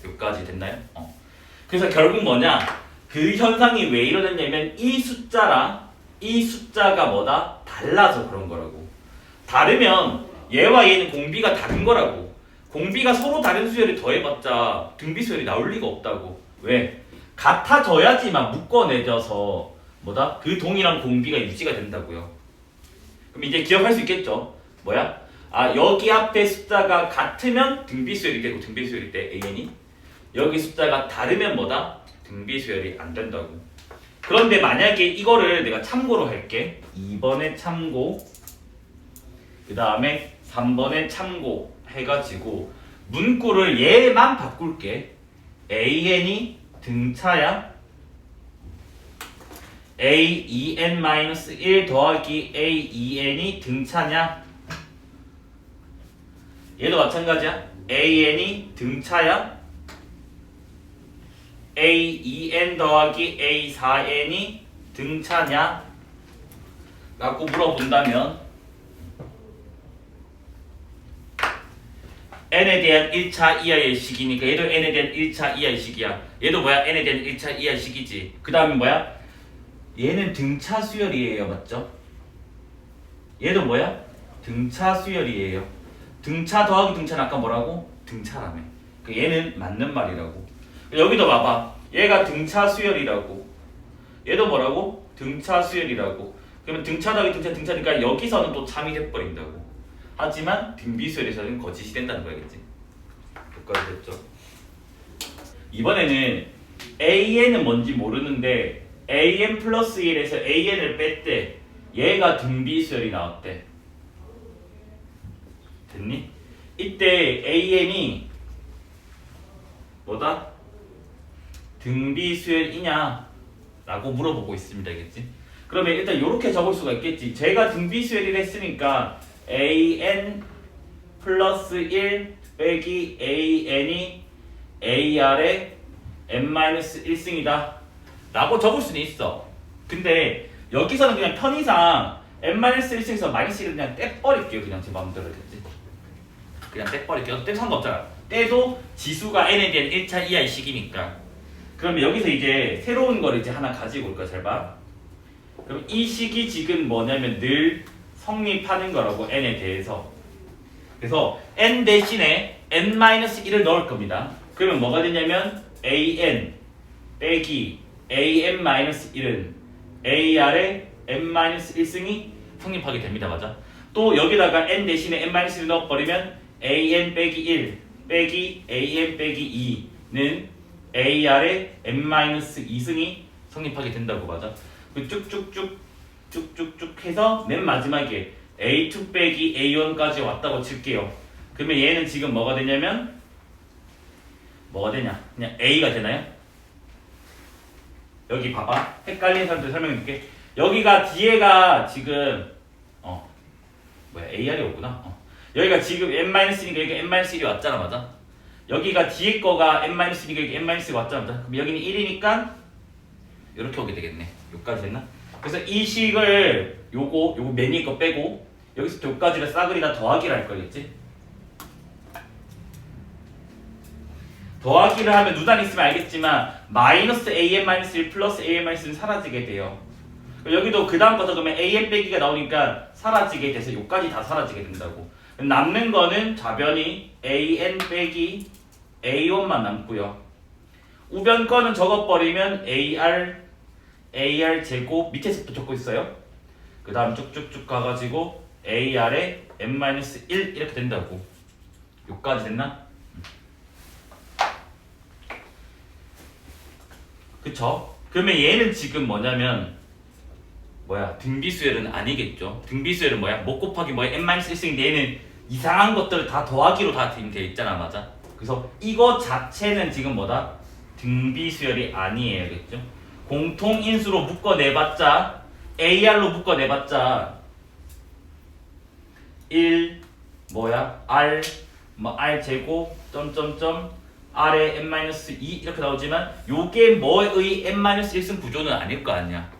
여기까지 됐나요? 그래서 결국 뭐냐? 그 현상이 왜 일어났냐면 이 숫자랑 이 숫자가 뭐다? 달라서 그런 거라고. 다르면 얘와 얘는 공비가 다른 거라고. 공비가 서로 다른 수열이 더해봤자 등비수열이 나올 리가 없다고. 왜? 같아져야지만 묶어내져서 뭐다? 그 동일한 공비가 유지가 된다고요. 그럼 이제 기억할 수 있겠죠? 뭐야? 여기 앞에 숫자가 같으면 등비수열이 되고 등비수열일 때 AN이 여기 숫자가 다르면 뭐다? 등비수열이 안 된다고. 그런데 만약에 이거를 내가 참고로 할게. 2번에 참고 그 다음에 3번에 참고 해가지고 문구를 얘만 바꿀게. AN이 등차야 A2n-1 더하기 A2n이 등차냐? 얘도 마찬가지야. AN이 등차야 A2n 더하기 A4n이 등차냐? 라고 물어본다면 n에 대한 1차 이하의 식이니까 얘도 n에 대한 1차 이하의 식이야. 얘도 뭐야? n에 대한 1차 이하의 식이지. 그 다음에 뭐야? 얘는 등차 수열이에요. 맞죠? 얘도 뭐야? 등차 수열이에요. 등차 더하기 등차는 아까 뭐라고? 등차라며. 얘는 맞는 말이라고. 여기도 봐봐. 얘가 등차 수열이라고. 얘도 뭐라고? 등차 수열이라고. 그러면 등차 더하기 등차니까 여기서는 또 참이 돼버린다고. 하지만 등비수열에서는 거짓이 된다는 거겠지. 여기까지 됐죠. 이번에는 AN은 뭔지 모르는데 AN 플러스 1에서 AN을 뺐대. 얘가 등비수열이 나왔대. 됐니? 이때 AN이 뭐다? 등비수열이냐? 라고 물어보고 있습니다. 알겠지? 그러면 일단 이렇게 적을 수가 있겠지. 제가 등비수열이라 했으니까 AN 플러스 1 빼기 AN이 AR의 n-1승이다 라고 적을 수는 있어. 근데 여기서는 그냥 편의상 n-1승에서 마이너스 1을 그냥 떼버릴게요. 그냥 제 마음대로. 됐지? 그냥 떼버릴게요. 떼도 상관없잖아. 떼도 지수가 n에 대한 1차 이하의 식이니까. 그러면 여기서 이제 새로운 걸 이제 하나 가지고 올 거야. 잘 봐. 그럼 이 식이 지금 뭐냐면 늘 성립하는 거라고. n에 대해서. 그래서 n 대신에 n-1을 넣을 겁니다. 그러면 뭐가 되냐면 an 빼기 an-1은 ar의 n-1승이 성립하게 됩니다. 맞아? 또 여기다가 n 대신에 n-1을 넣어버리면 an 빼기 1 빼기 an 빼기 2는 ar의 n-2승이 성립하게 된다고. 맞아? 쭉쭉쭉 해서 맨 마지막에 A2 빼기 A1까지 왔다고 칠게요. 그러면 얘는 지금 뭐가 되냐면 뭐가 되냐? 그냥 A가 되나요? 여기 봐봐. 헷갈리는 사람들 설명해 줄게. 여기가 뒤에가 지금 뭐야? AR이 없구나. 여기가 지금 n-1이니까 여기 n-1이 왔잖아. 맞아? 여기가 뒤에 거가 n-1이니까 여기 n-1이 왔잖아. 맞아? 그럼 여기는 1이니까 이렇게 오게 되겠네. 여기까지 됐나? 그래서 이 식을 요거 맨 위에 거 빼고 여기서 요까지를 싸그리다 더하기를 할 거겠지? 더하기를 하면 누단 있으면 알겠지만 마이너스 an-1 플러스 an-1는 사라지게 돼요. 여기도 그 다음 거서 그러면 an 빼기가 나오니까 사라지게 돼서 여기까지 다 사라지게 된다고. 남는 거는 좌변이 an 빼기 a1만 남고요. 우변 거는 적어버리면 ar 제곱 밑에서부터 적고 있어요. 그 다음 쭉쭉쭉 가가지고 ar에 n-1 이렇게 된다고. 여기까지 됐나? 그쵸? 그러면 얘는 지금 뭐냐면 등비수열은 아니겠죠. 등비수열은 뭐 곱하기 n-1승인데 얘는 이상한 것들을 다 더하기로 다 되어 있잖아. 맞아? 그래서 이거 자체는 지금 등비수열이 아니에요겠죠. 공통인수로 묶어내봤자 ar로 묶어내봤자 1 r r 제곱 점점점 r에 n-2 이렇게 나오지만 요게 뭐의 n-1승 구조는 아닐 거 아니야.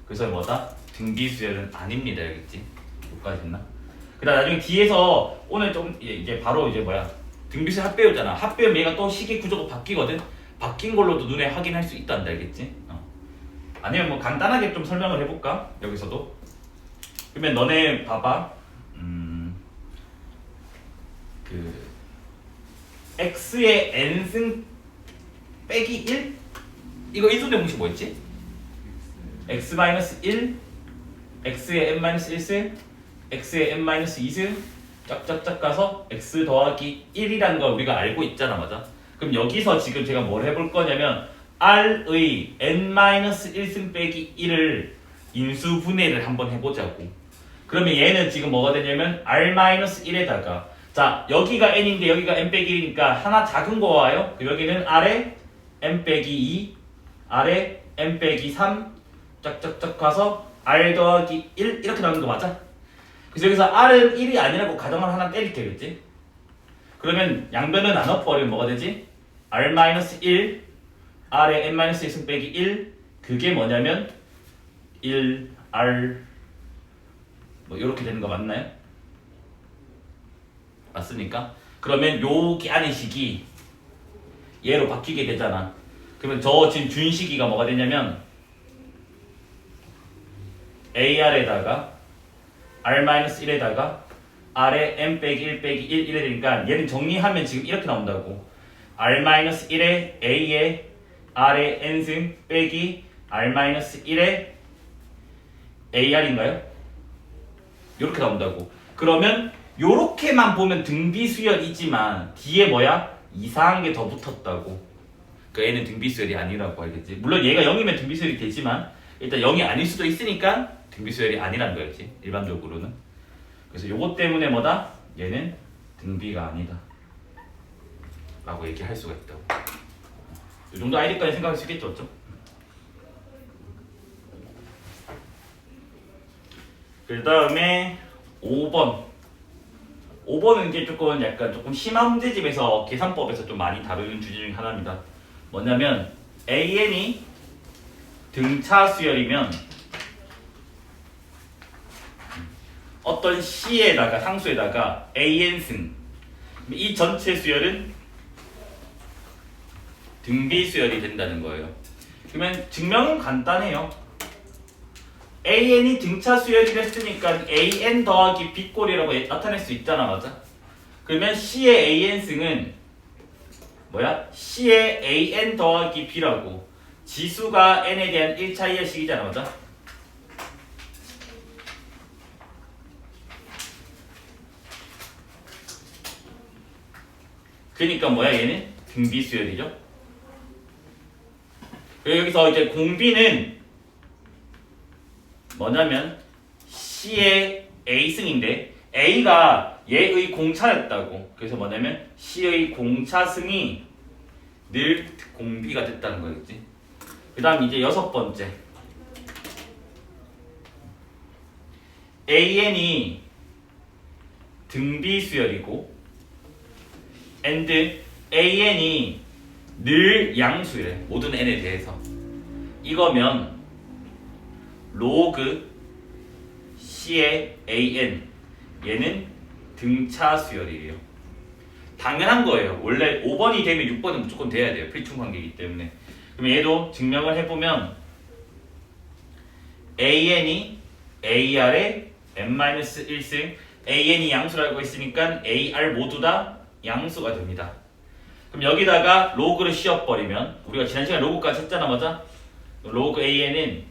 그래서 등비수열은 아닙니다. 알겠지? 여기까지 됐나? 그 다음 나중에 뒤에서 오늘 좀 이제 바로 등비수열 합배우잖아. 합배우면 얘가 또 식의 구조가 바뀌거든. 바뀐 걸로도 눈에 확인할 수 있단다. 알겠지? 아니면 간단하게 좀 설명을 해볼까? 여기서도. 그러면 너네 봐봐. x의 n승 빼기 1? 이거 인수분해 공식 뭐였지? x-1 x의 n-1승 x의 n-2승 짝짝짝 가서 x 더하기 1이라는 걸 우리가 알고 있잖아. 맞아? 그럼 여기서 지금 제가 뭘 해볼 거냐면 r의 n-1승 빼기 1을 인수분해를 한번 해보자고. 그러면 얘는 지금 뭐가 되냐면 r-1에다가 자 여기가 n인데 여기가 n 빼기 1이니까 하나 작은 거 와요. 여기는 r에 n 빼기 2 r에 n 빼기 3 짝짝짝 가서 r 더하기 1 이렇게 나오는 거 맞아? 그래서 여기서 r은 1이 아니라고 가정을 하나 때릴게. 그렇지? 그러면 양변을 나눠버리면 뭐가 되지? r-1 r에 n-1승 빼기 1 그게 뭐냐면 1r 이렇게 되는 거 맞나요? 맞습니까? 그러면 여기 안에 식이 얘로 바뀌게 되잖아. 그러면 저 지금 준 식이가 뭐가 되냐면 ar에다가 r-1에다가 r에 n 빼기 1 빼기 1 이래 되니까 얘는 정리하면 지금 이렇게 나온다고. r-1에 a에 r에 n승 빼기 r-1에 ar인가요? 이렇게 나온다고. 그러면 요렇게만 보면 등비수열이지만 뒤에 이상한 게 더 붙었다고. 그러니까 얘는 등비수열이 아니라고 알겠지. 물론 얘가 0이면 등비수열이 되지만 일단 0이 아닐 수도 있으니까 등비수열이 아니라는 거였지 일반적으로는. 그래서 요것 때문에 얘는 등비가 아니다 라고 얘기할 수가 있다고. 이 정도 아이디까지 생각할 수 있겠죠. 맞죠? 그 다음에 5번은 이제 조금 심한 문제집에서 계산법에서 좀 많이 다루는 주제 중에 하나입니다. 뭐냐면 an이 등차 수열이면 어떤 C에다가 상수에다가 an승 이 전체 수열은 등비 수열이 된다는 거예요. 그러면 증명은 간단해요. an이 등차 수열이 됐으니까 an 더하기 b꼴이라고 나타낼 수 있잖아. 맞아? 그러면 C의 an승은 C의 an 더하기 b라고. 지수가 n에 대한 1차 이하식이잖아. 맞아? 그러니까 얘는 등비수열이죠. 여기서 이제 공비는 뭐냐면 C의 A승인데 A가 얘의 공차였다고. 그래서 뭐냐면 C의 공차승이 늘 공비가 됐다는 거겠지. 그 다음 이제 6번째 AN이 등비수열이고 and AN이 늘 양수래. 모든 n에 대해서. 이거면 로그 C의 an 얘는 등차 수열이에요. 당연한 거예요. 원래 5번이 되면 6번은 무조건 돼야 돼요. 필충 관계이기 때문에. 그럼 얘도 증명을 해보면 AN이 AR의 n-1승 AN이 양수를 알고 있으니까 AR 모두 다 양수가 됩니다. 그럼 여기다가 로그를 씌워버리면 우리가 지난 시간에 로그까지 했잖아, 맞아? 로그 AN은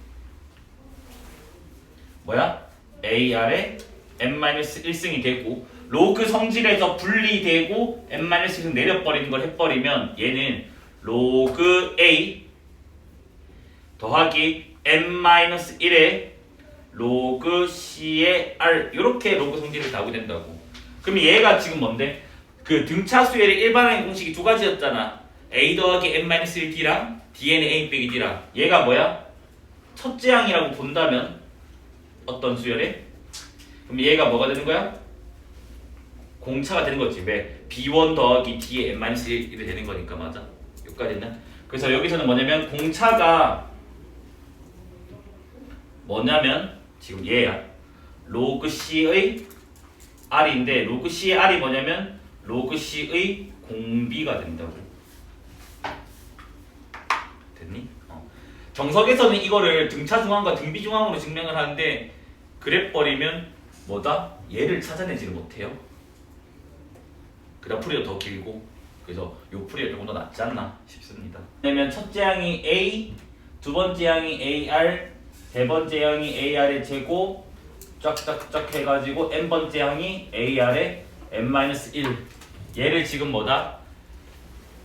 뭐야? AR의 n-1승이 되고 로그 성질에서 분리되고 n-1승 내려버리는 걸 해버리면 얘는 로그 A 더하기 n-1의 로그 C의 R 이렇게 로그 성질이 나오게 된다고. 그럼 얘가 지금 뭔데? 그 등차 수열의 일반적인 공식이 두 가지였잖아. A 더하기 n-1D랑 Dn의 A 빼기 D랑. 얘가 뭐야? 첫째 항이라고 본다면 어떤 수열에? 그럼 얘가 뭐가 되는 거야? 공차가 되는 거지. 왜? B1 더하기 D의 n-1이 되는 거니까. 맞아? 여기까지 있나? 그래서 여기서는 뭐냐면 공차가 뭐냐면 지금 얘야. 로그 C의 R인데 로그 C의 R이 뭐냐면 로그 C의 공비가 된다고. 됐니? 정석에서는 이거를 등차 중앙과 등비 중앙으로 증명을 하는데 그래버리면 뭐다? 얘를 찾아내지를 못해요. 그다 풀이가 더 길고 그래서 요 풀이가 조금 더 낫지 않나 싶습니다. 왜냐면 첫째 항이 A, 두 번째 항이 AR, 세 번째 항이 AR의 제곱 쫙쫙쫙 해가지고 n번째 항이 AR의 n-1 얘를 지금 뭐다?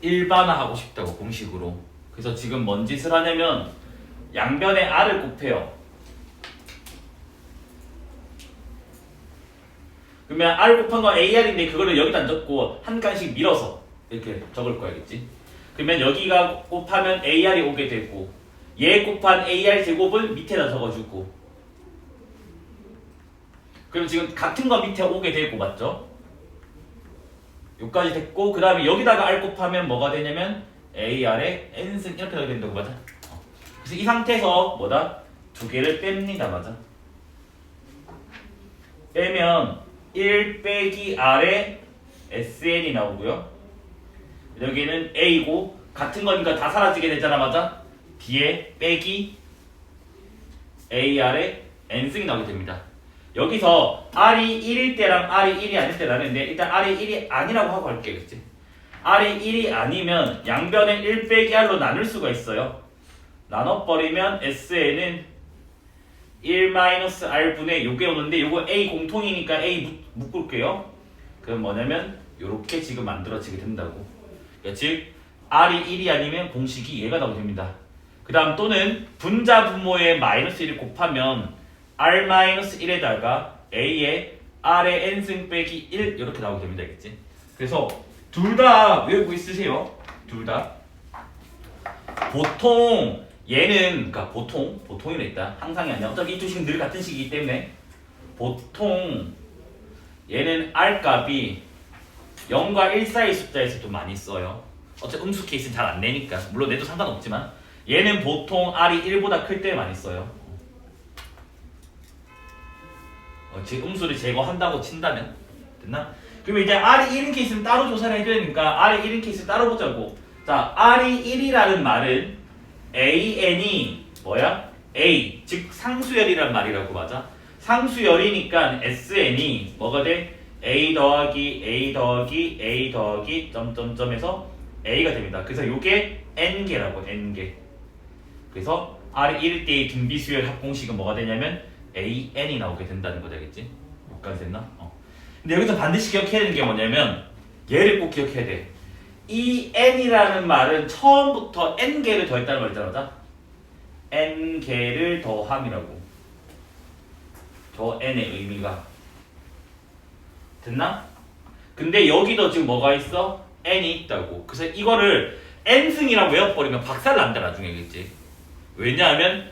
일반화하고 싶다고 공식으로. 그래서 지금 뭔 짓을 하냐면 양변에 R을 곱해요. 그러면 R 곱한 건 AR인데 그거를 여기다 안 적고 한 칸씩 밀어서 이렇게 적을 거야, 알겠지? 그러면 여기가 곱하면 AR이 오게 되고 얘 곱한 AR 제곱을 밑에다 적어주고 그럼 지금 같은 거 밑에 오게 되고 맞죠? 여기까지 됐고 그 다음에 여기다가 R 곱하면 뭐가 되냐면 AR의 n승 이렇게 되게 된다고 맞아? 그래서 이 상태에서 뭐다? 두 개를 뺍니다, 맞아? 빼면 1 빼기 R의 SN이 나오고요. 여기는 A고 같은 거니까 다 사라지게 되잖아, 맞아? 뒤에 빼기 AR의 n승이 나오게 됩니다. 여기서 R이 1일 때랑 R이 1이 아닐 때 나는데 일단 R이 1이 아니라고 하고 할게, 그치? R이 1이 아니면 양변에 1 빼기 R로 나눌 수가 있어요. 나눠버리면 SN은 1-R분의 요게 오는데 요거 A 공통이니까 A 묶을게요. 그럼 뭐냐면 요렇게 지금 만들어지게 된다고. 그러니까 즉 R이 1이 아니면 공식이 얘가 나오게 됩니다. 그 다음 또는 분자 분모에 -1을 곱하면 R-1에다가 A의 R의 n승 빼기 1 이렇게 나오게 됩니다. 알겠지? 그래서 둘 다 외우고 있으세요. 둘 다. 보통 얘는 그러니까 보통이라 있다. 항상이 아니야. 어차피 이 두 식은 늘 같은 식이기 때문에 보통 얘는 R 값이 0과 1 사이 숫자에서도 많이 써요. 어차피 음수 케이스는 잘 안 내니까. 물론 내도 상관없지만 얘는 보통 R이 1보다 클 때 많이 써요. 즉 음수를 제거한다고 친다면 됐나? 그러면 이제 R이 1인 케이스는 따로 조사를 해줘야 되니까 R이 1인 케이스 따로 보자고. 자, R이 1이라는 말은 AN이 뭐야? A, 즉 상수열이란 말이라고. 맞아? 상수열이니까 SN이 뭐가 돼? A 더하기 A 더하기 A 더하기 점점점에서 A가 됩니다. 그래서 요게 N개라고. N개. 그래서 R이 1일 때의 등비수열 합공식은 뭐가 되냐면 AN이 나오게 된다는 거 되겠지? 여기까지 됐나? 근데 여기서 반드시 기억해야 되는 게 뭐냐면 얘를 꼭 기억해야 돼. 이 n이라는 말은 처음부터 n개를 더했다는 말이잖아, 맞아? n개를 더함이라고. 저 n의 의미가 됐나? 근데 여기도 지금 뭐가 있어? n이 있다고. 그래서 이거를 n승이라고 외워버리면 박살난다 나중에, 겠지? 왜냐하면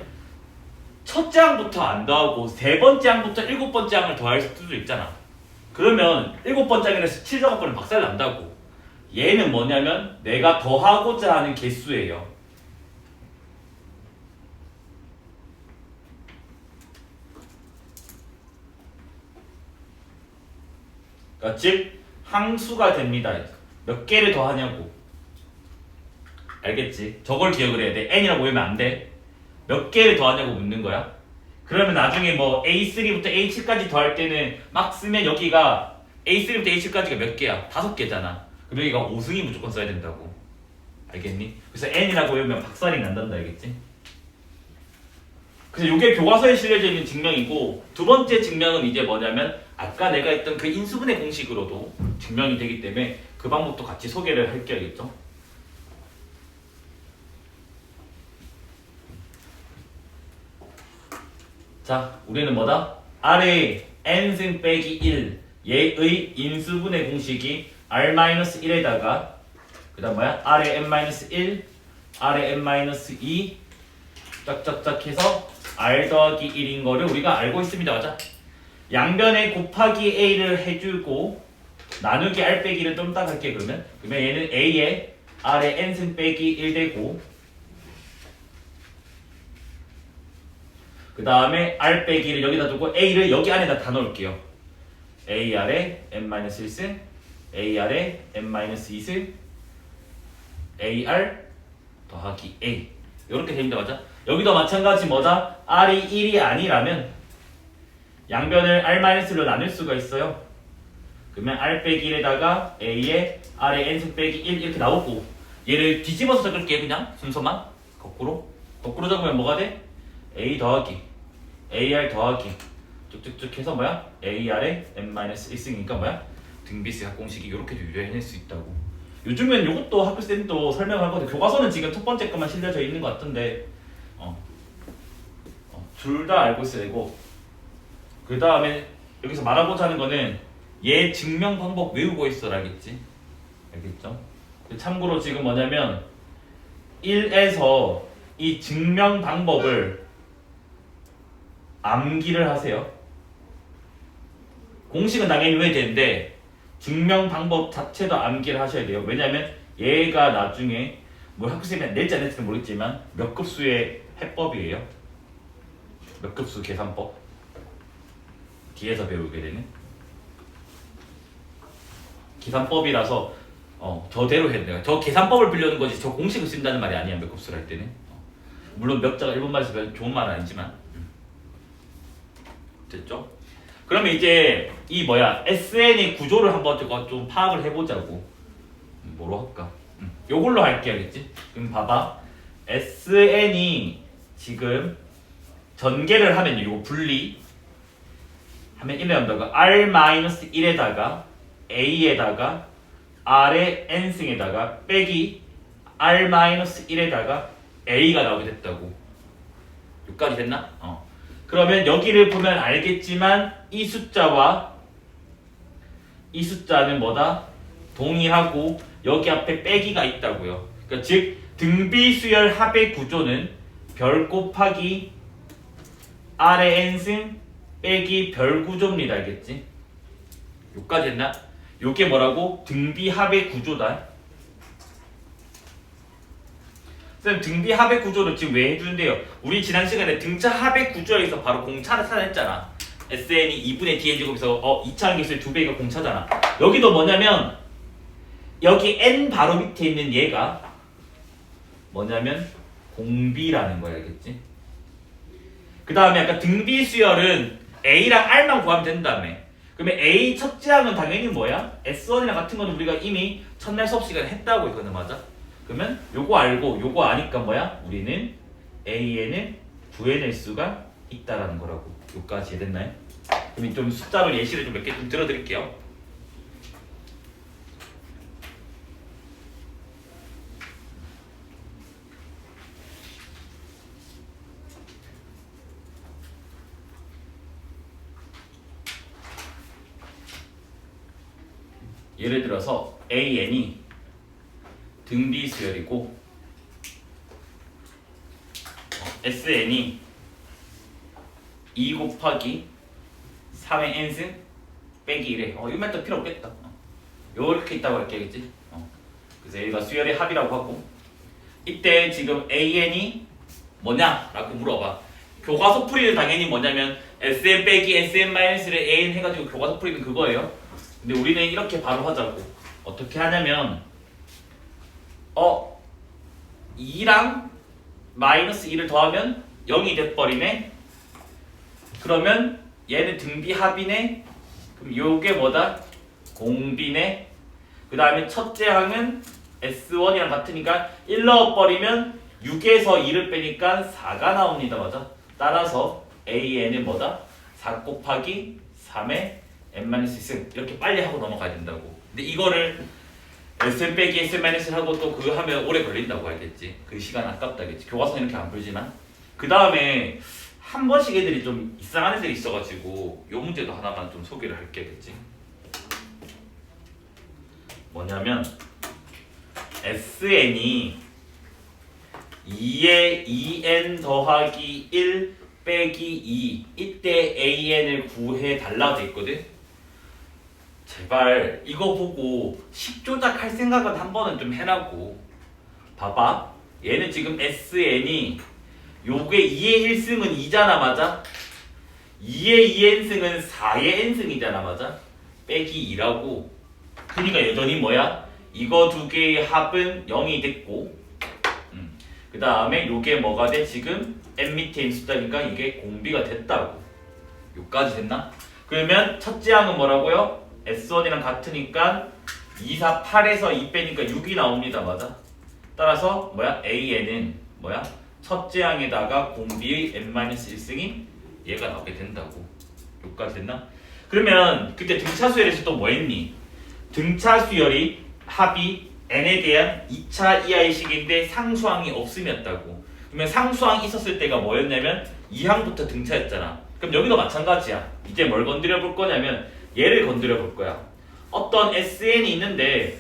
첫째 항부터 안 더하고 세 번째 항부터 일곱 번째 항을 더할 수도 있잖아. 그러면 일곱 번째 항에는 7 적어버리면 박살난다고. 얘는 뭐냐면 내가 더하고자 하는 개수예요. 그러니까 즉 항수가 됩니다. 몇 개를 더하냐고. 알겠지? 저걸 기억을 해야 돼. n이라고 외우면 안 돼. 몇 개를 더하냐고 묻는 거야. 그러면 나중에 뭐 A3부터 A7까지 더할 때는 막 쓰면 여기가 A3부터 A7까지가 몇 개야? 5개잖아. 그럼 여기가 5승이 무조건 써야 된다고. 알겠니? 그래서 n이라고 외우면 박살이 난단다. 알겠지? 그래서 이게 교과서에 실려져 있는 증명이고, 두 번째 증명은 이제 뭐냐면 아까 내가 했던 그 인수분해 공식으로도 증명이 되기 때문에 그 방법도 같이 소개를 할게. 알겠죠? 자, 우리는 뭐다? R의 n승 빼기 1 얘의 인수분해 공식이 R-1에다가 그 다음 뭐야? R의 n-1 R의 n-2 짝짝짝 해서 R 더하기 1인 거를 우리가 알고 있습니다. 맞아? 양변에 곱하기 A를 해주고 나누기 R 빼기 1을 좀 딱 할게. 그러면 얘는 A에 R의 n승 빼기 1 되고, 그 다음에 R 빼기를 여기다 두고 A를 여기 안에다 다 넣을게요. AR에 n-1승, AR에 n-2승, AR 더하기 A. 이렇게 됩니다. 맞아? 여기도 마찬가지 뭐다? R이 1이 아니라면 양변을 R-로 나눌 수가 있어요. 그러면 R 빼기 1에다가 A에 R의 n승 빼기 1 이렇게 나오고, 얘를 뒤집어서 적을게. 그냥 순서만 거꾸로 적으면 뭐가 돼? A 더하기 AR 더하기 쭉쭉쭉 해서 뭐야? AR의 n-1승이니까 뭐야? 등비수학 공식이 이렇게도 유래해낼 수 있다고. 요즘엔 이것도 학교쌤도 설명하거든. 교과서는 지금 첫 번째 것만 실려져 있는 것 같은데 둘 다 알고 있어야 되고, 그 다음에 여기서 말하고자 하는 거는 얘 증명 방법 외우고 있어라. 알겠지? 알겠죠? 참고로 지금 뭐냐면 1에서 이 증명 방법을 암기를 하세요. 공식은 당연히 외워야 되는데 증명 방법 자체도 암기를 하셔야 돼요. 왜냐면 얘가 나중에 뭐 학교쌤이 낼지 안 낼지는 모르겠지만 몇 급수의 해법이에요. 몇 급수 계산법 뒤에서 배우게 되는 계산법이라서 저대로 해야 돼요. 저 계산법을 빌려는 거지 저 공식을 쓴다는 말이 아니야. 몇 급수를 할 때는. 물론 몇 자가 일본말에서 좋은 말은 아니지만. 됐죠? 그러면 이제 이 뭐야 SN의 구조를 한번 좀 파악을 해보자고. 뭐로 할까? 요걸로 할게. 알겠지? 그럼 봐봐. SN이 지금 전개를 하면 이거 분리 하면 이래 한다고. R-1에다가 A에다가 R의 n승에다가 빼기 R-1에다가 A가 나오게 됐다고. 여기까지 됐나? 그러면 여기를 보면 알겠지만 이 숫자와 이 숫자는 뭐다? 동일하고 여기 앞에 빼기가 있다고요. 그러니까 즉 등비수열 합의 구조는 별 곱하기 R의 n승 빼기 별 구조입니다. 알겠지? 여기까지 했나? 요게 뭐라고? 등비합의 구조다. 쌤 등비합의 구조를 지금 왜 해주는데요? 우리 지난 시간에 등차 합의 구조에서 바로 공차를 찾아냈잖아. SN이 2분의 dn제곱에서 2차 계수의 2배가 공차잖아. 여기도 뭐냐면 여기 n 바로 밑에 있는 얘가 뭐냐면 공비라는 거야. 알겠지? 그 다음에 아까 등비수열은 A랑 R만 구하면 된다며. 그러면 A 첫째 항은 당연히 뭐야? S1이랑 같은 거는 우리가 이미 첫날 수업 시간에 했다고. 이거는 맞아? 그러면 요거 알고 요거 아니까 뭐야? 우리는 A에는 구해낼 수가 있다라는 거라고. 요까지 이해됐나요? 그럼 좀 숫자로 예시를 좀 몇 개 좀 들어드릴게요. 예를 들어서 AN이 등비수열이고 SN이 2 곱하기 3의 n승 빼기 1에 이 말도 필요 없겠다. 요렇게 있다고 할게. 알겠지? 그래서 얘가 수열의 합이라고 하고, 이때 지금 AN이 뭐냐? 라고 물어봐. 교과서 풀이는 당연히 뭐냐면 SN 빼기 SN-를 AN 해가지고 교과서 풀이는 그거예요. 근데 우리는 이렇게 바로 하자고. 어떻게 하냐면 2랑 마이너스 2를 더하면 0이 돼버리네. 그러면 얘는 등비 합이네. 그럼 요게 뭐다? 공비네. 그 다음에 첫째 항은 S1이랑 같으니까 1 넣어버리면 6에서 2를 빼니까 4가 나옵니다. 맞아? 따라서 AN은 뭐다? 4 곱하기 3의 n-1승. 이렇게 빨리 하고 넘어가야 된다고. 근데 이거를 SN 빼기 SN- 하고 또 그거 하면 오래 걸린다고 알겠지? 그 시간 아깝다겠지. 교과서는 이렇게 안 풀지만. 그 다음에 한 번씩 애들이 좀 이상한 애들이 있어가지고 요 문제도 하나만 좀 소개를 할게. 그치? 뭐냐면 SN이 2에 2n 더하기 1 빼기 2 이때 AN을 구해 달라고 돼 있거든? 제발 이거 보고 식조작 할 생각은 한 번은 좀 해라고. 봐봐, 얘는 지금 SN이 요게 2의 1승은 2잖아. 맞아? 2의 2n승은 4의 n승이잖아. 맞아? 빼기 2라고. 그러니까 여전히 뭐야? 이거 두 개의 합은 0이 됐고, 그 다음에 요게 뭐가 돼? 지금 n 밑에 있는 숫자니까 이게 공비가 됐다고. 요까지 됐나? 그러면 첫째 항은 뭐라고요? S1이랑 같으니까 2, 4, 8에서 2 빼니까 6이 나옵니다. 맞아? 따라서 뭐야? AN은 뭐야? 첫째 항에다가 공비의 n-1승인 얘가 나오게 된다고. 요까지 됐나? 그러면 그때 등차 수열에서 또 뭐 했니? 등차 수열이 합이 n에 대한 2차 이하의식인데 상수항이 없음이었다고. 그러면 상수항이 있었을 때가 뭐였냐면 2항부터 등차였잖아. 그럼 여기도 마찬가지야. 이제 뭘 건드려 볼 거냐면 얘를 건드려 볼 거야. 어떤 SN이 있는데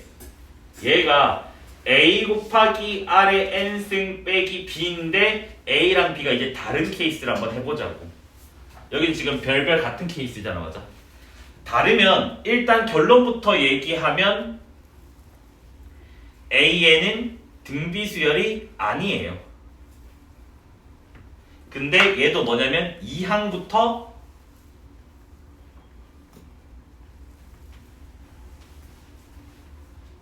얘가 A 곱하기 R의 N승 빼기 B인데 A랑 B가 이제 다른 케이스를 한번 해보자고. 여기는 지금 별별 같은 케이스잖아. 맞아? 다르면 일단 결론부터 얘기하면 AN은 등비수열이 아니에요. 근데 얘도 뭐냐면 2항부터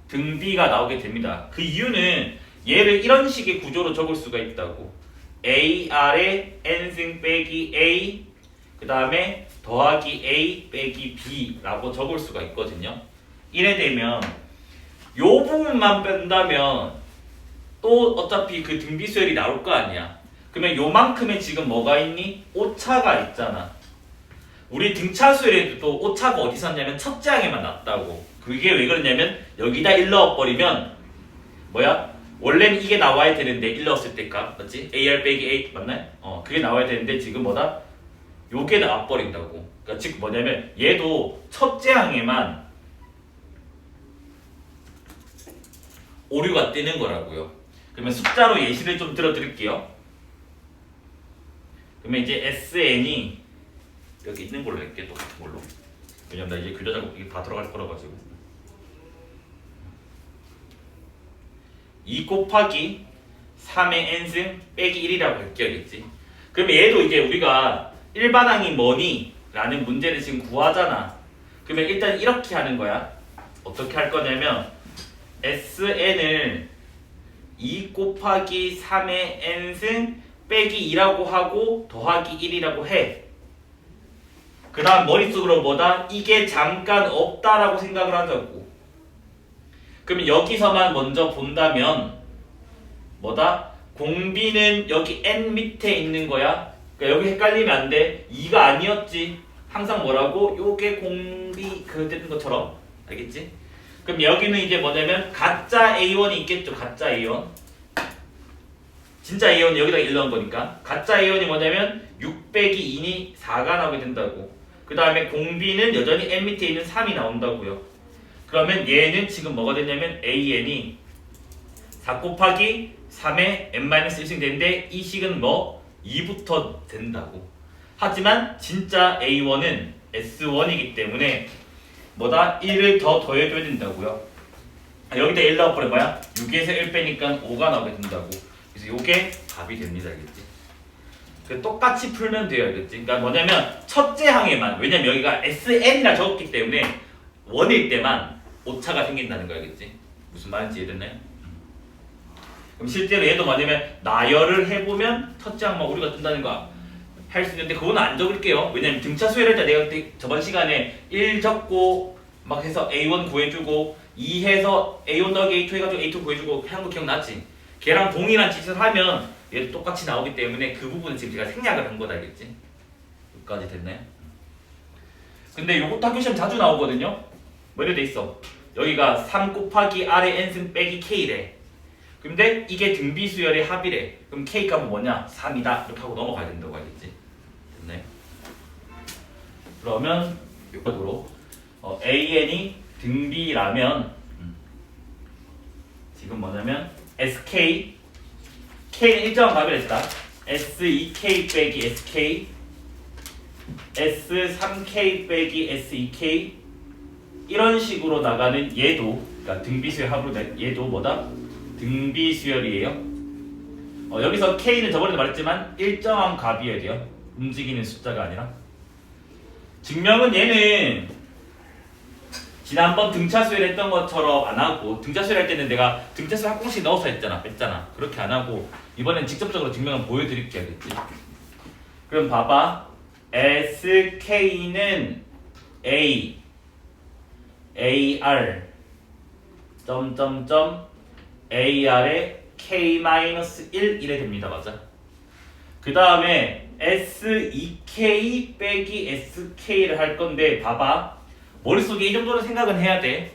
등비가 나오게 됩니다. 그 이유는 얘를 이런 식의 구조로 적을 수가 있다고. AR의 N승 빼기 A 그 다음에 더하기 A 빼기 B라고 적을 수가 있거든요. 이래 되면 요 부분만 뺀다면 또 어차피 그 등비수열이 나올 거 아니야. 그러면 요만큼의 지금 뭐가 있니? 오차가 있잖아. 우리 등차수열에도 또 오차가 어디서 났냐면 첫째 항에만 났다고. 그게 왜 그러냐면 여기다 1 넣어버리면 뭐야? 원래는 이게 나와야 되는데 1 넣었을 때값 맞지? AR 빼기 A 맞나요? 그게 나와야 되는데 지금 뭐다? 요게 나와버린다고. 그러니까 즉 뭐냐면 얘도 첫째 항에만 오류가 뜨는 거라고요. 그러면 숫자로 예시를 좀 들어드릴게요. 그러면 이제 SN이 여기 있는 걸로 할게. 또 같은 걸로. 왜냐면 나 이제 교재 작업 이게 다 들어갈 거라 가지고 2 곱하기 3의 n승 빼기 1이라고 할게야겠지. 그러면 얘도 이제 우리가 일반항이 뭐니? 라는 문제를 지금 구하잖아. 그러면 일단 이렇게 하는 거야. 어떻게 할 거냐면 SN을 2 곱하기 3의 n승 빼기 2라고 하고 더하기 1이라고 해. 그 다음 머릿속으로 뭐다? 이게 잠깐 없다라고 생각을 하자고. 그러면 여기서만 먼저 본다면 뭐다? 공비는 여기 n 밑에 있는 거야. 그러니까 여기 헷갈리면 안 돼. 2가 아니었지. 항상 뭐라고? 요게 공비 그 되는 것처럼. 알겠지? 그럼 여기는 이제 뭐냐면 가짜 A1이 있겠죠. 가짜 A1. 진짜 A1이 여기다 1 넣은 거니까. 가짜 A1이 뭐냐면 6 빼기 2니 4가 나오게 된다고. 그 다음에 공비는 여전히 n 밑에 있는 3이 나온다고요. 그러면 얘는 지금 뭐가 됐냐면 AN이 4 곱하기 3의 n-1승 되는데 이 식은 뭐? 2부터 된다고. 하지만 진짜 A1은 S1이기 때문에 뭐다? 1을 더 더해줘야 된다고요. 여기다 1 넣어버려 봐야 6에서 1 빼니까 5가 나오게 된다고. 그래서 요게 답이 됩니다. 알겠지? 똑같이 풀면 돼요. 알겠지? 그러니까 뭐냐면 첫째 항에만, 왜냐면 여기가 SN이라 적었기 때문에 원일 때만 오차가 생긴다는 거야, 알겠지? 무슨 말인지 이해됐나요? 그럼 실제로 얘도 뭐냐면 나열을 해보면 첫째 항목 우리가 뜬다는 거야. 할 수 있는데 그건 안 적을게요. 왜냐면 등차 수열할 때 내가 그때 저번 시간에 1 적고 막 해서 A1 구해주고 2 해서 A1 더하기 A2 해가지고 A2 구해주고 한 거 기억나지? 걔랑 동일한 짓을 하면 얘도 똑같이 나오기 때문에 그 부분은 지금 제가 생략을 한 거다, 알겠지? 여기까지 됐나요? 근데 요것도 학교 시험 자주 나오거든요. 뭐 이래 돼 있어. 여기가 3 곱하기 R의 n승 빼기 K래. 근데 이게 등비수열의 합이래. 그럼 K 값은 뭐냐? 3이다. 이렇게 하고 넘어가야 된다고 알겠지? 됐네. 그러면 요거로 AN이 등비라면 지금 뭐냐면 SK K는 일정한 값이라 했다. S2K 빼기 SK S3K 빼기 S2K 이런 식으로 나가는 얘도 그러니까 등비수열 합으로 얘도 뭐다? 등비수열이에요. 여기서 K는 저번에도 말했지만 일정한 값이어야 돼요. 움직이는 숫자가 아니라. 증명은 얘는 지난번 등차수열 했던 것처럼 안 하고 등차수열 할 때는 내가 등차수열 한 공씩 넣어서 했잖아. 뺐잖아. 그렇게 안 하고 이번엔 직접적으로 증명을 보여드릴게 알겠지? 그럼 봐봐. SK는 A AR 점점점 AR에 K-1 이래 됩니다. 맞아? 그 다음에 S2K 빼기 SK를 할 건데 봐봐. 머릿속에 이 정도는 생각은 해야 돼.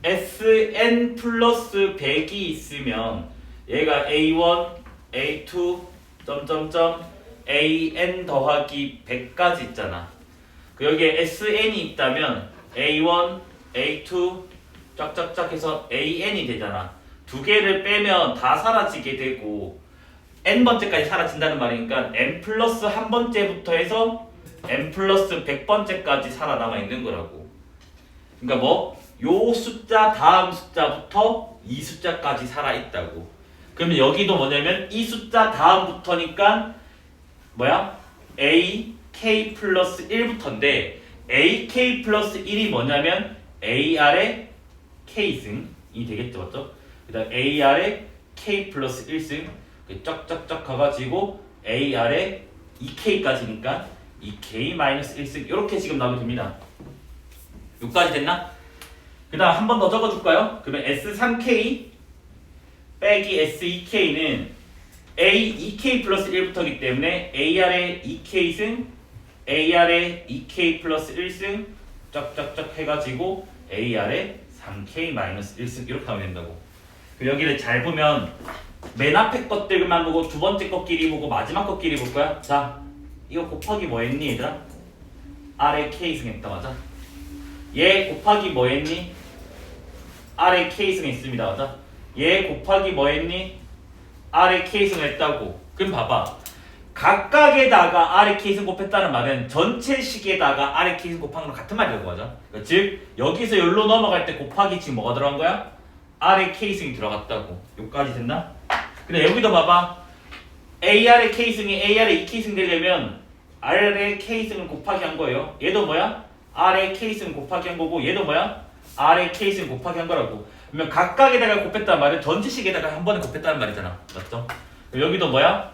SN 플러스 100이 있으면 얘가 A1, A2, 점점점 AN 더하기 100까지 있잖아. 여기에 SN이 있다면 A1, A2 쫙쫙쫙 해서 AN이 되잖아. 두 개를 빼면 다 사라지게 되고 N번째까지 사라진다는 말이니까 N 플러스 한 번째부터 해서 N 플러스 100번째까지 살아남아 있는 거라고. 그러니까 뭐 요 숫자 다음 숫자부터 이 숫자까지 살아있다고. 그러면 여기도 뭐냐면 이 숫자 다음부터니까 뭐야? A, K 플러스 1부터인데 AK 플러스 1이 뭐냐면 AR의 K승이 되겠죠, 맞죠? 그 다음 AR의 K 플러스 1승 쫙쫙쫙 가가지고 AR의 2K까지니까 2K-1승 이렇게 지금 나오게 됩니다. 여기까지 됐나? 그 다음 한 번 더 적어줄까요? 그러면 S3K 빼기 S2K는 A 2K 플러스 1부터이기 때문에 AR의 2K승 AR의 2K 플러스 1승 쫙쫙쫙 해가지고 AR의 3K-1승 이렇게 하면 된다고. 여기를 잘 보면 맨 앞에 것들만 보고 두 번째 것끼리 보고 마지막 것끼리 볼 거야. 자, 이거 곱하기 뭐 했니 얘들아? R의 K승 했다. 맞아? 얘 곱하기 뭐 했니? R의 K승 했습니다. 맞아? 얘 곱하기 뭐 했니? R의 K승 했다고. 그럼 봐봐. 각각에다가 R의 K승 곱했다는 말은 전체 식에다가 R의 K승 곱한 거랑 같은 말이라고 하죠. 그러니까 즉 여기서 여기로 넘어갈 때 곱하기 지금 뭐가 들어간 거야? R의 K승이 들어갔다고. 여기까지 됐나? 근데 여기도 봐봐. AR의 K승이 AR의 2K승 되려면 R의 K승을 곱하기 한 거예요. 얘도 뭐야? R의 K승 곱하기 한 거고 얘도 뭐야? R의 K승 곱하기 한 거라고. 그러면 각각에다가 곱했다는 말은 전체식에다가 한 번에 곱했다는 말이잖아. 맞죠? 여기도 뭐야?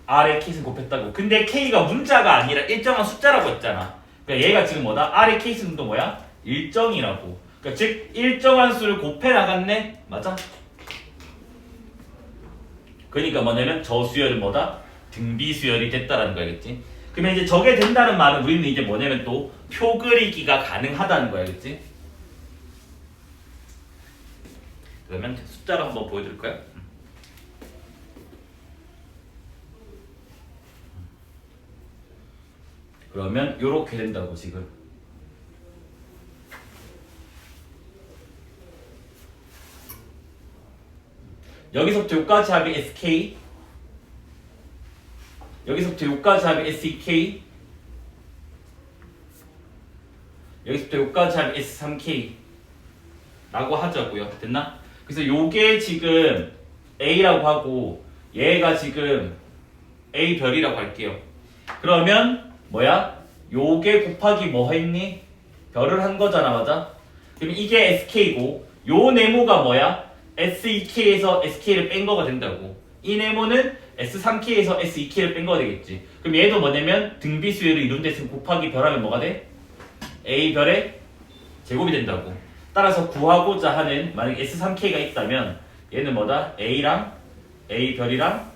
R의 K승 곱했다고. 근데 K가 문자가 아니라 일정한 숫자라고 했잖아. 그러니까 얘가 지금 뭐다? R의 K승도 뭐야? 일정이라고. 그러니까 즉 일정한 수를 곱해 나갔네. 맞아? 그러니까 뭐냐면 저 수열은 뭐다? 등비 수열이 됐다라는 거야겠지. 그러면 이제 저게 된다는 말은 우리는 이제 뭐냐면 또 표 그리기가 가능하다는 거야겠지. 그러면 숫자로 한번 보여드릴까요? 그러면 요렇게 된다고 지금. 여기서부터 여기까지 합이 SK, 여기서부터 여기까지 합이 SEK, 여기서부터 여기까지 합이 S3K 라고 하자고요. 됐나? 그래서 요게 지금 A라고 하고 얘가 지금 A별이라고 할게요. 그러면 뭐야? 요게 곱하기 뭐 했니? 별을 한 거잖아. 맞아? 그럼 이게 SK고 요 네모가 뭐야? S2K에서 SK를 뺀 거가 된다고. 이 네모는 S3K에서 S2K를 뺀 거가 되겠지. 그럼 얘도 뭐냐면 등비수열을 이룬 데서 곱하기 별하면 뭐가 돼? A별의 제곱이 된다고. 따라서 구하고자 하는 만약 S3K가 있다면 얘는 뭐다? A랑 A별이랑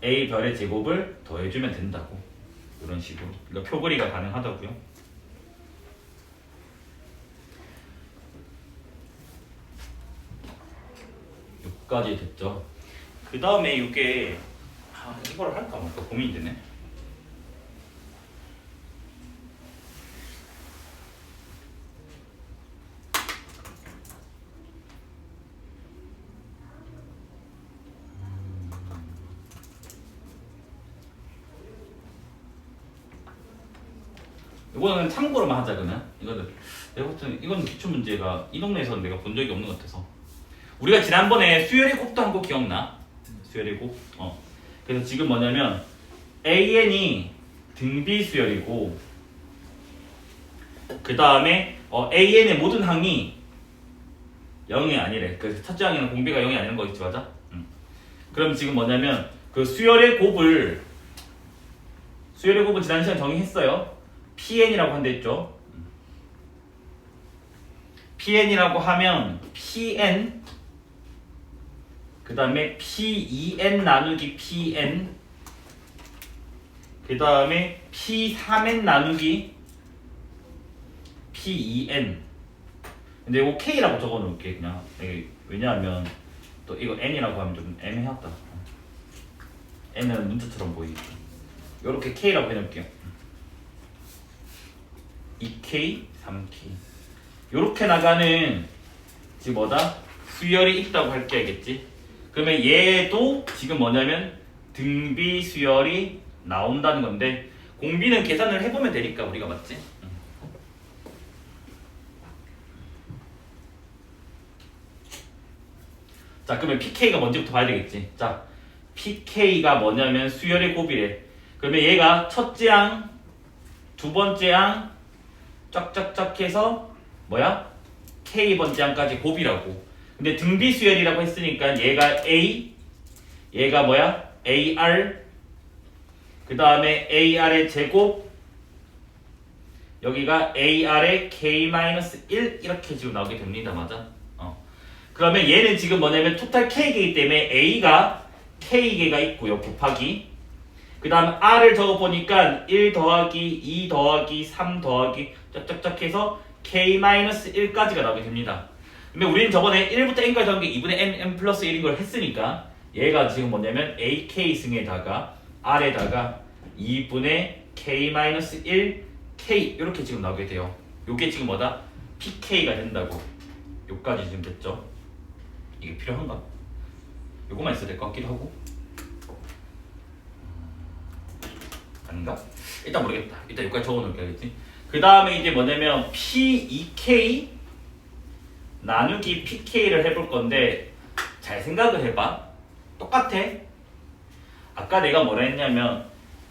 A별의 제곱을 더해주면 된다고. 이런 식으로. 그러니까 표그리가 가능하다고요. 여기까지 됐죠. 그 다음에 이게 이걸 할까 말까 고민이 되네. 이거는 참고로만 하자 그냥. 이거는 내가 볼 때는 이건 기출 문제가 이 동네에서는 내가 본 적이 없는 것 같아서. 우리가 지난번에 수열의 곱도 한 거 기억나? 수열의 곱. 그래서 지금 뭐냐면 AN이 등비 수열이고 그 다음에 AN의 모든 항이 0이 아니래. 그 첫째 항에는 공비가 0이 아니는 거 있지 맞아? 그럼 지금 뭐냐면 그 수열의 곱은 지난 시간에 정의했어요. PN이라고 한데 있죠. PN이라고 하면 PN 그 다음에 P2N 나누기 PN 그 다음에 P3N 나누기 P2N. 근데 이거 K라고 적어 놓을게 그냥. 왜냐하면 또 이거 N이라고 하면 좀 애매하다. N은 문자처럼 보이게 요렇게 K라고 해놓을게요. 2K, 3K 요렇게 나가는 지금 뭐다? 수열이 있다고 할게 알겠지? 그러면 얘도 지금 뭐냐면 등비 수열이 나온다는 건데 공비는 계산을 해보면 되니까 우리가 맞지? 자 그러면 PK가 뭔지부터 봐야 되겠지? 자 PK가 뭐냐면 수열의 곱이래. 그러면 얘가 첫째 항, 두 번째 항 쫙쫙쫙 해서 뭐야? K번째 항까지 곱이라고. 근데 등비 수열이라고 했으니까 얘가 A, 얘가 뭐야? AR, 그 다음에 AR의 제곱, 여기가 AR의 K-1 이렇게 지금 나오게 됩니다. 맞아? 그러면 얘는 지금 뭐냐면 토탈 K개이기 때문에 A가 K개가 있고요. 곱하기 그 다음 R을 적어보니까 1 더하기 2 더하기 3 더하기 쫙쫙쫙 해서 K-1까지가 나오게 됩니다. 근데 우리는 저번에 1부터 n까지 적은 게 2분의 n 플러스 1인 걸 했으니까 얘가 지금 뭐냐면 AK 승에다가 R에다가 2분의 K-1 K 이렇게 지금 나오게 돼요. 요게 지금 뭐다? PK가 된다고. 요까지 지금 됐죠? 이게 필요한가? 요거만 있어야 될 것 같기도 하고 아닌가? 일단 모르겠다. 일단 여기까지 적어놓을게 알겠지? 그 다음에 이제 뭐냐면 P2K 나누기 PK를 해볼 건데 잘 생각을 해봐. 똑같아. 아까 내가 뭐라 했냐면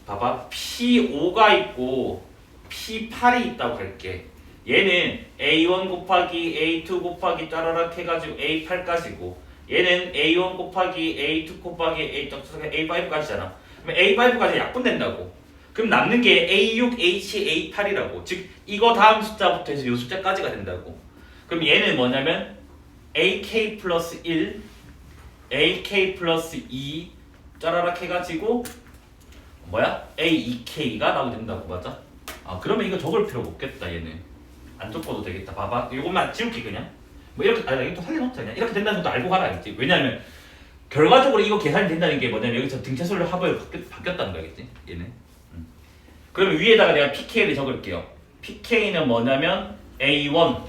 봐봐 P5가 있고 P8이 있다고 할게. 얘는 A1 곱하기 A2 곱하기 짜라락 해가지고 A8까지고 얘는 A1 곱하기 A2 곱하기 A5까지잖아. 그럼 A5까지 약분된다고. 그럼 남는 게 A6, H, A8이라고. 즉 이거 다음 숫자부터 해서 이 숫자까지가 된다고. 그럼 얘는 뭐냐면 AK 플러스 1, AK 플러스 2 짜라락 해가지고 뭐야? A2K가 나오게 된다고. 맞아? 그러면 이거 적을 필요가 없겠다. 얘는 안 적어도 되겠다. 봐봐 이것만 지울게 그냥. 뭐 이렇게 이거 살려놓자 그냥. 이렇게 된다는 것도 알고 가라 알겠지? 왜냐면 결과적으로 이거 계산이 된다는 게 뭐냐면 여기서 등차수를 합을 바뀌었다는 거겠지? 얘는. 그러면 위에다가 내가 PK를 적을게요. PK는 뭐냐면 A1,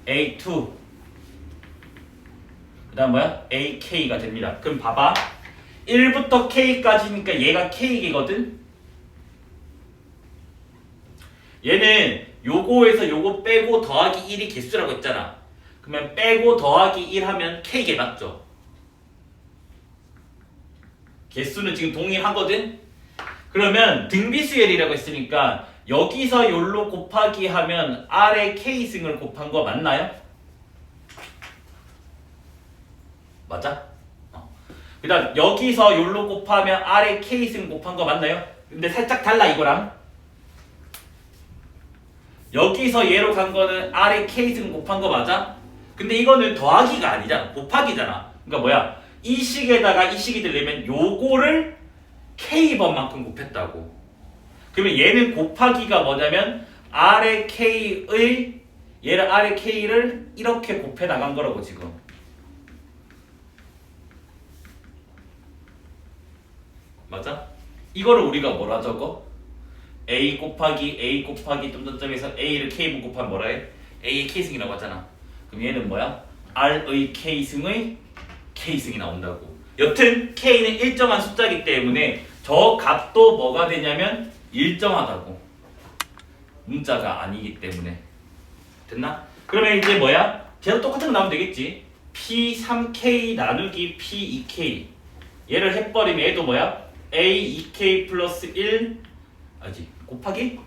A2, 그 다음 뭐야? AK가 됩니다. 그럼 봐봐. 1부터 K까지니까 얘가 K이거든? 얘는 요거에서 요거 빼고 더하기 1이 개수라고 했잖아. 그러면 빼고 더하기 1 하면 K개 맞죠? 개수는 지금 동일하거든? 그러면 등비수열이라고 했으니까 여기서 욜로 곱하기 하면 R의 K승을 곱한 거 맞나요? 맞아? 그 다음 여기서 욜로 곱하면 R의 K승 곱한 거 맞나요? 근데 살짝 달라 이거랑. 여기서 얘로 간 거는 R의 K승 곱한 거 맞아? 근데 이거는 더하기가 아니잖아. 곱하기잖아. 그러니까 뭐야? 이 식에다가 이 식이 들려면 요거를 K번만큼 곱했다고. 그러면 얘는 곱하기가 뭐냐면 R의 K의 얘를 R의 K를 이렇게 곱해 나간 거라고 지금. 맞아? 이거를 우리가 뭐라 적어? A 곱하기 점점점에서 A를 K분 곱하면 뭐라 해? A의 K승이라고 하잖아. 그럼 얘는 뭐야? R의 K승의 K승이 나온다고. 여튼 K는 일정한 숫자이기 때문에 저 값도 뭐가 되냐면 일정하다고. 문자가 아니기 때문에. 됐나? 그러면 이제 뭐야? 쟤도 똑같은 거 나오면 되겠지. P3K 나누기 P2K 얘를 해버리면 얘도 뭐야? A2K 플러스 1 아지 곱하기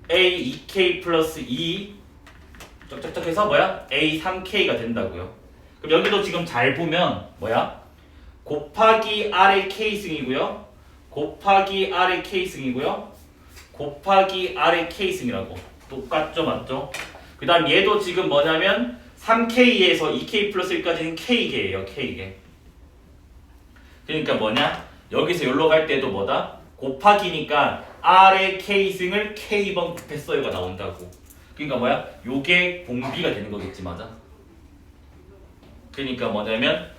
A2K 플러스 2 쩍쩍쩍 해서 뭐야? A3K가 된다고요. 그럼 여기도 지금 잘 보면 뭐야? 곱하기 R의 K승이고요. 곱하기 R의 K승이고요. 곱하기 R의 K승이라고. 똑같죠? 맞죠? 그 다음 얘도 지금 뭐냐면 3K에서 2K 플러스 1까지는 K개예요. K개. 그러니까 뭐냐? 여기서 여기로 갈 때도 뭐다? 곱하기니까 R의 K승을 K번 곱했어요가 나온다고. 그러니까 뭐야? 요게 공비가 되는 거겠지. 맞아? 그러니까 뭐냐면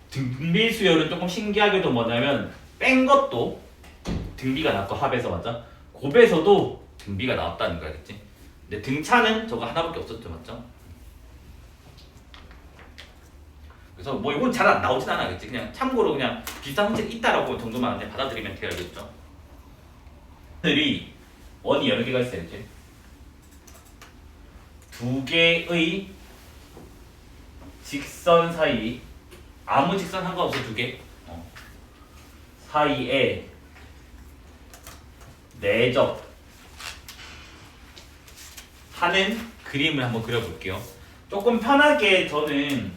등비 수열은 조금 신기하게도 뭐냐면 뺀 것도 등비가 났고 합에서 맞아? 곱에서도 등비가 나왔다는 거겠지. 근데 등차는 저거 하나밖에 없었죠. 맞죠? 그래서 뭐 이건 잘 안 나오진 않아겠지. 그냥 참고로 그냥 비슷한 문제가 있다라고 정도만 그냥 받아들이면 되겠죠. 들이 원이 여러 개가 있어요. 이렇게 두 개의 직선 사이 아무 직선 상관없어 두 개 사이에 내적 하는 그림을 한번 그려볼게요. 조금 편하게 저는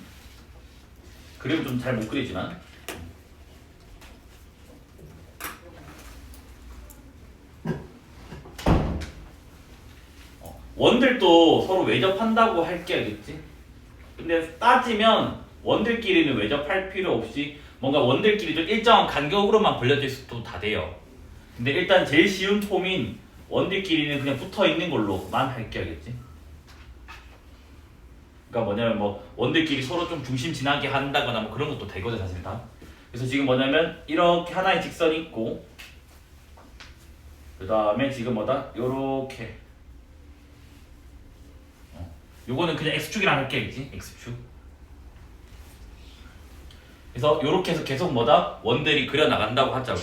그림을 좀 잘 못 그리지만 원들도 서로 외접한다고 할 게 알겠지? 근데 따지면 원들끼리는 외접할 필요 없이 뭔가 원들끼리 좀 일정한 간격으로만 벌려져 있어도 다 돼요. 근데 일단 제일 쉬운 폼인 원들끼리는 그냥 붙어 있는 걸로만 할게 알겠지? 그러니까 뭐냐면 뭐 원들끼리 서로 좀 중심 지나게 한다거나 뭐 그런 것도 되거든 사실 다. 그래서 지금 뭐냐면 이렇게 하나의 직선이 있고 그 다음에 지금 뭐다? 요렇게 요거는 그냥 X축이랑 할게 알겠지? X축. 그래서 요렇게 해서 계속 뭐다? 원들이 그려나간다고 하자고.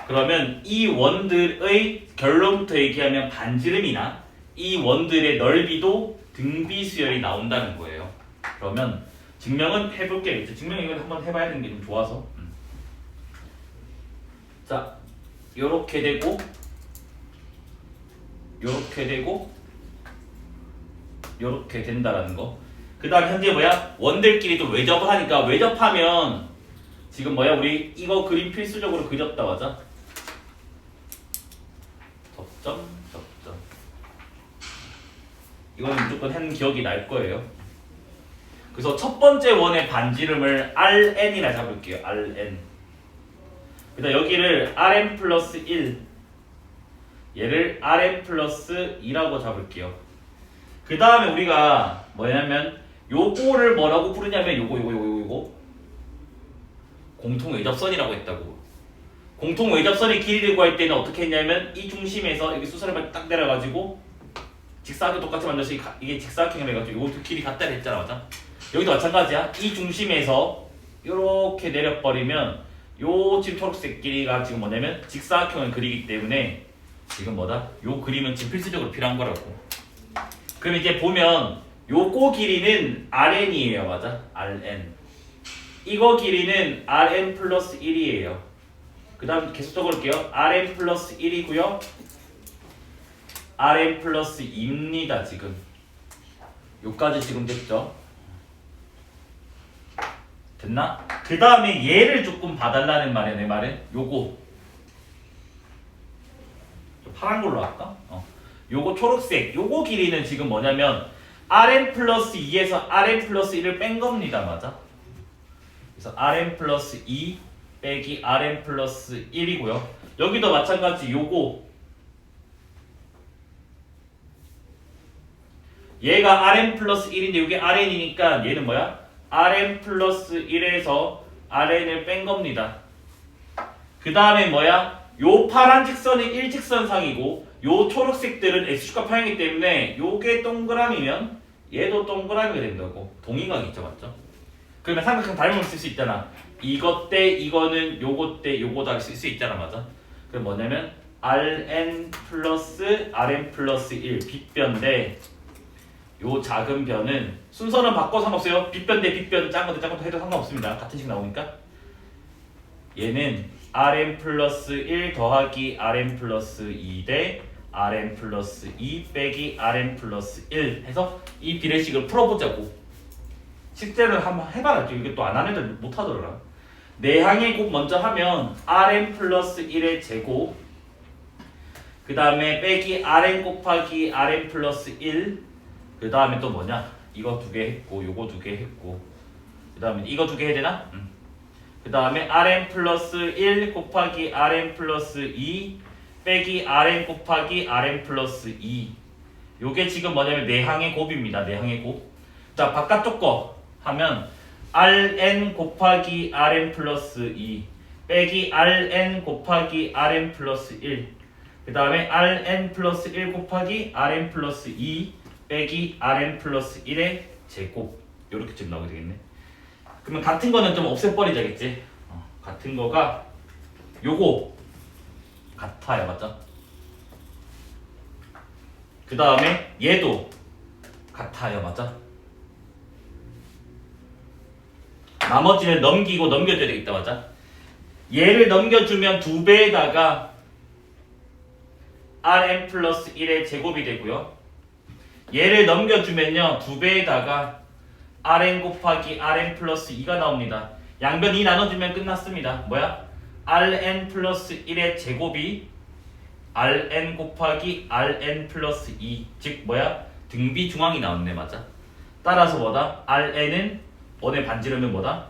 그러면 이 원들의 결론부터 얘기하면 반지름이나 이 원들의 넓이도 등비수열이 나온다는 거예요. 그러면 증명은 해볼 게 있겠죠. 증명 이건 한번 해봐야 되는 게 좀 좋아서. 자, 요렇게 되고 요렇게 되고 요렇게 된다라는 거. 그 다음 현재 뭐야? 원들끼리도 외접을 하니까 외접하면 지금 뭐야? 우리 이거 그림 필수적으로 그렸다 맞아? 접점, 접점. 이거는 무조건 한 기억이 날 거예요. 그래서 첫 번째 원의 반지름을 Rn이라 잡을게요. Rn. 그 다음 여기를 Rn 플러스 1 얘를 Rn 플러스 2라고 잡을게요. 그 다음에 우리가 뭐냐면 요거를 뭐라고 부르냐면 요거 공통 외접선이라고 했다고. 공통 외접선의 길이를 구할 때는 어떻게 했냐면 이 중심에서 여기 수선을 딱 내려가지고 직사각형 똑같이 만들어서 이게 직사각형을 해가지고 요것도 길이 같다 했잖아 맞아? 여기도 마찬가지야. 이 중심에서 요렇게 내려버리면 요 지금 초록색 길이가 지금 뭐냐면 직사각형을 그리기 때문에 지금 뭐다? 요 그림은 지금 필수적으로 필요한 거라고. 그럼 이제 보면 요거 길이는 Rn이에요. 맞아? Rn. 이거 길이는 Rn 플러스 1이에요. 그 그 다음 계속 적을게요. Rn 플러스 1이고요. Rn 플러스 2입니다. 지금 요까지 지금 됐죠? 됐나? 그 다음에 얘를 조금 봐달라는 말이야. 내 말은 요거 파란 걸로 할까? 요거 초록색 요거 길이는 지금 뭐냐면 Rn 플러스 2에서 Rn 플러스 1을 뺀 겁니다. 맞아? 그래서 Rn 플러스 2 빼기 Rn 플러스 1이고요. 여기도 마찬가지 요거 얘가 Rn 플러스 1인데 이게 Rn이니까 얘는 뭐야? Rn 플러스 1에서 Rn을 뺀 겁니다. 그 다음에 뭐야? 요 파란 직선은 일직선상이고 요 초록색들은 x축과 평이기 때문에 요게 동그라미면 얘도 동그라미가 된다고. 동의각이죠. 맞죠? 그러면 삼각형 닮음을 쓸 수 있잖아. 이것 때 이거는 요것 때 요거다 쓸 수 있잖아. 맞아? 그럼 뭐냐면 Rn 플러스 Rn 플러스 1 빗변대 요 작은 변은 순서는 바꿔 상관없어요. 빗변 대 빗변 작은 대 작은 대 해도 상관없습니다. 같은 식 나오니까 얘는 Rn 플러스 1 더하기 Rn 플러스 2 대 Rn 플러스 2 빼기 Rn 플러스 1 해서 이 비례식을 풀어보자고. 식제를 한번 해봐라. 이게 또 안 하는 애들 못하더라. 내항의 곱 먼저 하면 Rn 플러스 1의 제곱 그 다음에 빼기 Rn 곱하기 Rn 플러스 1 그 다음에 또 뭐냐? 이거 두 개 했고 요거 두 개 했고 그 다음에 이거 두 개 해야 되나? 그 다음에 Rn 플러스 1 곱하기 Rn 플러스 2 빼기 Rn 곱하기 Rn 플러스 2 요게 지금 뭐냐면 내항의 곱입니다. 내항의 곱. 자 바깥쪽 거 하면 Rn 곱하기 Rn 플러스 2 빼기 Rn 곱하기 Rn 플러스 1 그 다음에 Rn 플러스 1 곱하기 Rn 플러스 2 빼기 Rn 플러스 1의 제곱 요렇게 지금 나오게 되겠네. 그러면 같은 거는 좀 없애버리자겠지. 같은 거가 요거 같아요. 맞죠? 그 다음에 얘도 같아요. 맞죠? 나머지는 넘기고 넘겨줘야 되겠다. 맞아? 얘를 넘겨주면 2배에다가 Rn 플러스 1의 제곱이 되고요. 얘를 넘겨주면요 2배에다가 Rn 곱하기 Rn 플러스 2가 나옵니다. 양변 2 나눠주면 끝났습니다. 뭐야? Rn 플러스 1의 제곱이 Rn 곱하기 Rn 플러스 2 즉 뭐야? 등비 중앙이 나왔네. 맞아? 따라서 뭐다? Rn은 원의 반지름은 뭐다?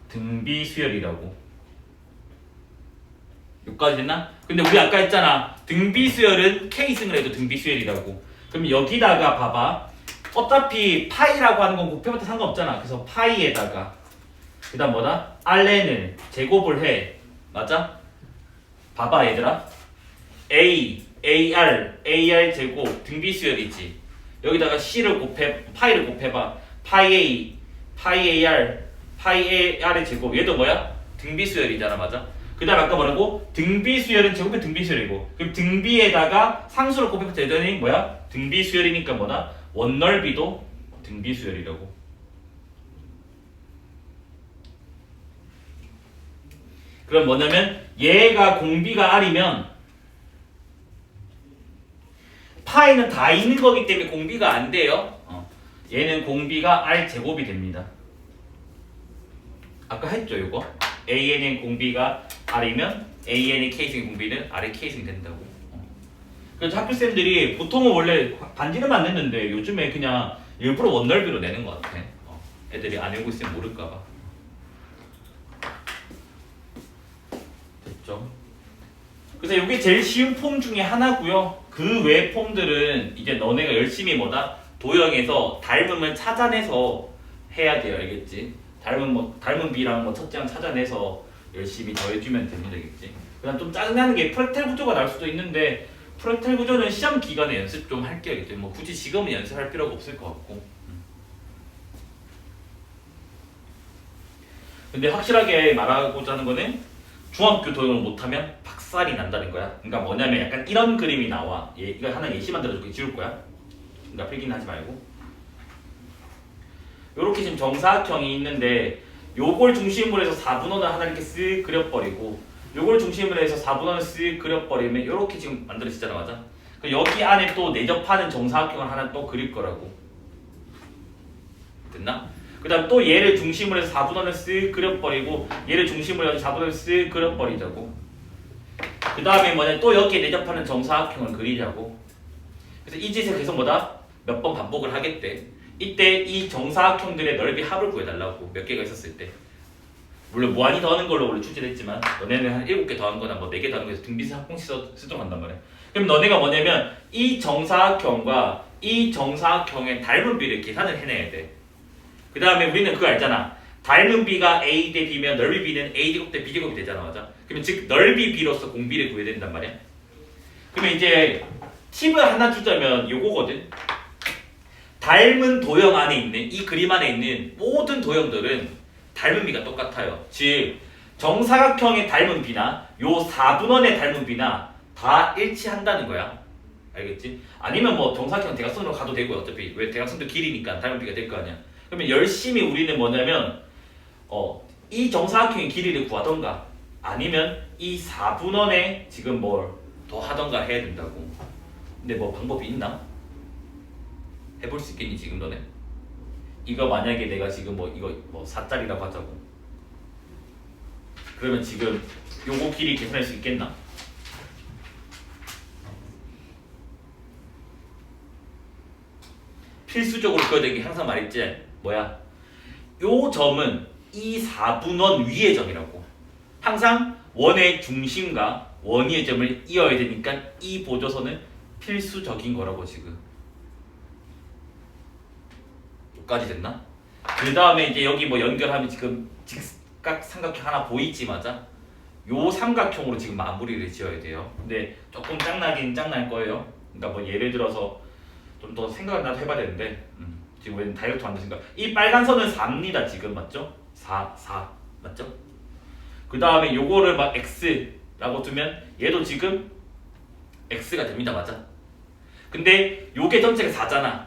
등비 수열이라고. 여기까지 됐나? 근데 우리 아까 했잖아. 등비 수열은 K승을 해도 등비 수열이라고. 그럼 여기다가 봐봐. 어차피 파이라고 하는 건 곱해봤자 상관없잖아. 그래서 파이에다가 그 다음 뭐다? Rn을 제곱을 해. 맞아? 봐봐 얘들아. A, AR 제곱 등비 수열이지. 여기다가 C를 곱해, 파이를 곱해봐. 파이 A, 파이 AR, 파이 AR의 제곱. 얘도 뭐야? 등비 수열이잖아. 맞아? 그 다음 아까 뭐라고? 등비 수열은 제곱의 등비 수열이고 그럼 등비에다가 상수를 곱해서 되더니 뭐야? 등비 수열이니까 뭐다? 원넓이도 등비 수열이라고. 그럼 뭐냐면 얘가 공비가 R이면 파이는 다 있는 거기 때문에 공비가 안 돼요. 얘는 공비가 R 제곱이 됩니다. 아까 했죠 이거? AN의 공비가 R이면 AN의 K승 공비는 R의 K승 된다고. 그래서 학교쌤들이 보통은 원래 반지름 안 냈는데 요즘에 그냥 일부러 원넓이로 내는 것 같아. 애들이 안 외우고 있으면 모를까봐. 됐죠? 그래서 이게 제일 쉬운 폼 중에 하나고요. 그 외 폼들은 이제 너네가 열심히 뭐다? 도형에서 닮음을 찾아내서 해야 돼요. 알겠지? 닮은 B랑 뭐 첫째 항 찾아내서 열심히 더해주면 됩니다. 알겠지? 그다음 좀 짜증나는 게 프랙탈 구조가 나올 수도 있는데 프랙탈 구조는 시험 기간에 연습 좀 할게요. 알겠지? 뭐 굳이 지금은 연습할 필요가 없을 것 같고. 근데 확실하게 말하고자 하는 거는 중학교 도형을 못하면 박살이 난다는 거야. 그러니까 뭐냐면 약간 이런 그림이 나와. 이거 하나 예시 만들어줄게. 지울 거야. 그러니까 필기는 하지 말고. 요렇게 지금 정사각형이 있는데 요걸 중심으로 해서 4분원을 하나 이렇게 쓱 그려버리고 요걸 중심으로 해서 4분원을 쓱 그려버리면 이렇게 지금 만들어지잖아, 맞아? 여기 안에 또 내접하는 정사각형을 하나 또 그릴 거라고. 됐나? 그 다음 또 얘를 중심으로 해서 4분원을 쓱 그려버리고 얘를 중심으로 해서 4분원을 쓱 그려버리자고. 그 다음에 뭐냐, 또 여기에 내접하는 정사각형을 그리자고. 그래서 이 짓을 계속 뭐다? 몇 번 반복을 하겠대. 이때 이 정사각형들의 넓이 합을 구해달라고. 몇 개가 있었을 때. 물론 무한히 더하는 걸로 원래 출제를 했지만 너네는 한 7개 더하는 거나 뭐 4개 더하는 거에서 등비수 합공식 쓰도록 한단 말이야. 그럼 너네가 뭐냐면 이 정사각형과 이 정사각형의 닮은 비를 계산을 해내야 돼. 그 다음에 우리는 그거 알잖아. 닮은 비가 A 대 B면 넓이 B는 A제곱 대 B제곱이 되잖아, 맞아? 그러면 즉 넓이 B로서 공비를 구해야 된단 말이야. 그러면 이제 팁을 하나 주자면 요거거든. 닮은 도형 안에 있는 이 그림 안에 있는 모든 도형들은 닮은 비가 똑같아요. 즉 정사각형의 닮은 비나 요 4분원의 닮은 비나 다 일치한다는 거야. 알겠지? 아니면 뭐 정사각형 대각선으로 가도 되고요. 어차피 왜 대각선도 길이니까 닮은 비가 될 거 아니야. 그러면 열심히 우리는 뭐냐면 이 정사각형의 길이를 구하던가 아니면 이 4분원에 지금 뭘 더 하던가 해야 된다고. 근데 뭐 방법이 있나? 해볼 수 있겠니 지금 너네? 이거 만약에 내가 지금 뭐 이거 뭐 4짜리라고 하자고. 그러면 지금 요거 길이 계산할 수 있겠나? 필수적으로 그어야 되는 게 항상 말했지. 뭐야? 요 점은 이 4분원 위의 점이라고. 항상 원의 중심과 원위의 점을 이어야 되니까 이 보조선은 필수적인 거라고 지금. 여기까지 됐나? 그 다음에 이제 여기 뭐 연결하면 지금 직각 삼각형 하나 보이지, 맞아? 요 삼각형으로 지금 마무리를 지어야 돼요. 근데 조금 짱나긴 짱날 거예요. 그러니까 뭐 예를 들어서 좀 더 생각을 나도 해봐야 되는데 지금 왜 다이어트 안 되신가? 이 빨간 선은 4입니다 지금, 맞죠? 4 맞죠? 그 다음에 요거를 막 x라고 두면 얘도 지금 x가 됩니다, 맞아? 근데 요게 전체가 4잖아.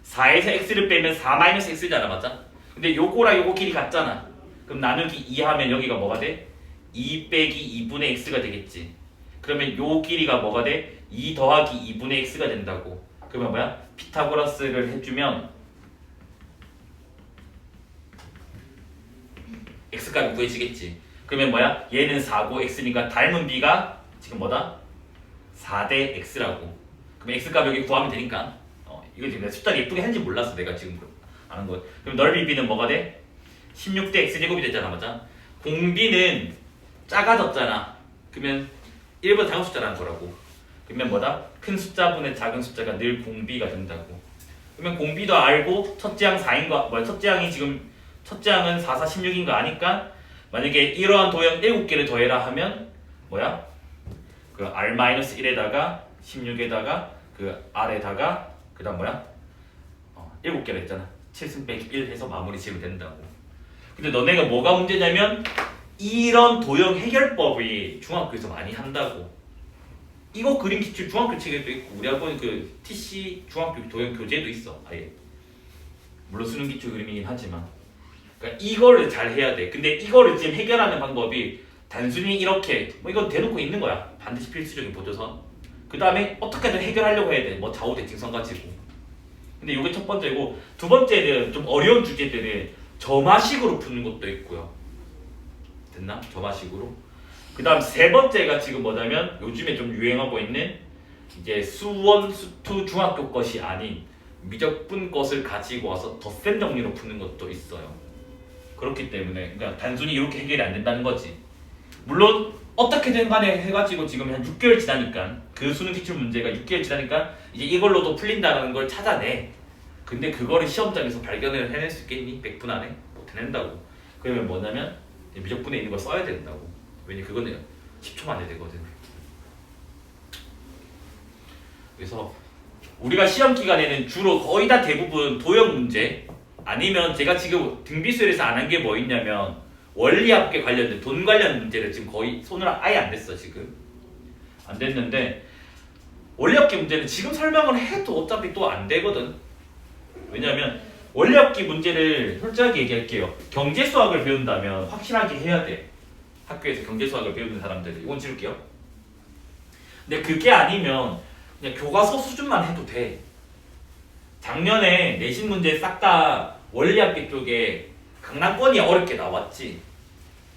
4에서 x를 빼면 4-x잖아, 맞아? 근데 요거랑 요거 길이 같잖아. 그럼 나누기 2 하면 여기가 뭐가 돼? 2 빼기 2분의 x가 되겠지. 그러면 요 길이가 뭐가 돼? 2 더하기 2분의 x가 된다고. 그러면 뭐야? 피타고라스를 해주면 x값이 구해지겠지. 그러면 뭐야? 얘는 4고 x니까 닮은 b가 지금 뭐다? 4대 x라고. 그럼 x값 여기 구하면 되니까. 이거 지금 내가 숫자를 예쁘게 했는지 몰랐어. 내가 지금 아는 거. 그럼 넓이 b는 뭐가 돼? 16대 x제곱이 되잖아, 맞아? 공비는 작아졌잖아. 그러면 1보다 작은 숫자라는 거라고. 그러면 뭐다? 큰 숫자분의 작은 숫자가 늘 공비가 된다고. 그러면 공비도 알고 첫째 항 4인 거, 첫째 항이 지금 첫째 항은 4, 4, 16인 거 아니까 만약에 이러한 도형 7개를 더해라 하면 뭐야? 그 r-1에다가 16에다가 그 r에다가 그 다음 뭐야? 7개를 했잖아. 7승 빼기 1 해서 마무리 지으면 된다고. 근데 너네가 뭐가 문제냐면 이런 도형 해결법이 중학교에서 많이 한다고. 이거 그림 기출 중학교 책에도 있고 우리 학원 그 TC 중학교 도형 교재도 있어. 아예. 물론 수능 기출 그림이긴 하지만. 그러니까 이거를 잘 해야 돼. 근데 이거를 지금 해결하는 방법이 단순히 이렇게 뭐 이건 대놓고 있는 거야. 반드시 필수적인 보조선. 그 다음에 어떻게든 해결하려고 해야 돼. 뭐 좌우 대칭선 가지고. 근데 이게 첫 번째고, 두 번째는 좀 어려운 주제들은 점화식으로 푸는 것도 있고요. 됐나? 점화식으로. 그 다음 세 번째가 지금 뭐냐면 요즘에 좀 유행하고 있는 이제 수원, 수투 중학교 것이 아닌 미적분 것을 가지고 와서 덧셈 정리로 푸는 것도 있어요. 그렇기 때문에 그러니까 단순히 이렇게 해결이 안 된다는 거지. 물론 어떻게든 간에 해가지고 지금 한 6개월 지나니까 그 수능 기출 문제가 6개월 지나니까 이제 이걸로도 풀린다는 걸 찾아내. 근데 그거를 시험장에서 발견을 해낼 수 있겠니? 100분 안에? 못 해낸다고. 그러면 뭐냐면 미적분에 있는 걸 써야 된다고. 왜냐 그거는 10초 만에 되거든. 그래서 우리가 시험 기간에는 주로 거의 다 대부분 도형 문제 아니면 제가 지금 등비수열에서 안 한 게 뭐 있냐면 원리합계 관련된 돈 관련 문제를 지금 거의 손을 아예 안 댔어. 지금 안 됐는데 원리합계 문제는 지금 설명을 해도 어차피 또 안 되거든. 왜냐면 원리합계 문제를 솔직하게 얘기할게요. 경제수학을 배운다면 확실하게 해야 돼. 학교에서 경제수학을 배우는 사람들이. 이건 지울게요. 근데 그게 아니면 그냥 교과서 수준만 해도 돼. 작년에 내신 문제 싹 다 원리학계 쪽에 강남권이 어렵게 나왔지.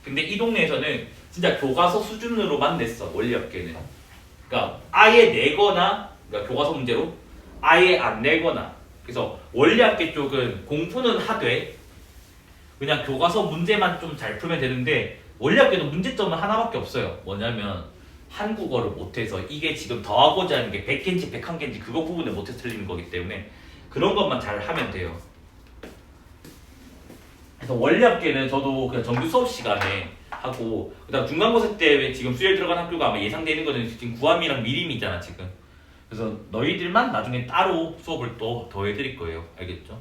근데 이 동네에서는 진짜 교과서 수준으로만 냈어, 원리학계는. 그러니까 아예 내거나, 그러니까 교과서 문제로 아예 안 내거나. 그래서 원리학계 쪽은 공부는 하되 그냥 교과서 문제만 좀 잘 풀면 되는데, 원리학계는 문제점은 하나밖에 없어요. 뭐냐면 한국어를 못해서, 이게 지금 더하고자 하는 게 100개인지 101개인지 그거 부분을 못해서 틀리는 거기 때문에 그런 것만 잘 하면 돼요. 그래서 원리학계는 저도 그냥 정규 수업 시간에 하고, 그다음 중간고사 때 지금 수요일 들어간 학교가 아마 예상되는 거는 지금 구암이랑 미림이잖아 지금. 그래서 너희들만 나중에 따로 수업을 또 더 해드릴 거예요. 알겠죠?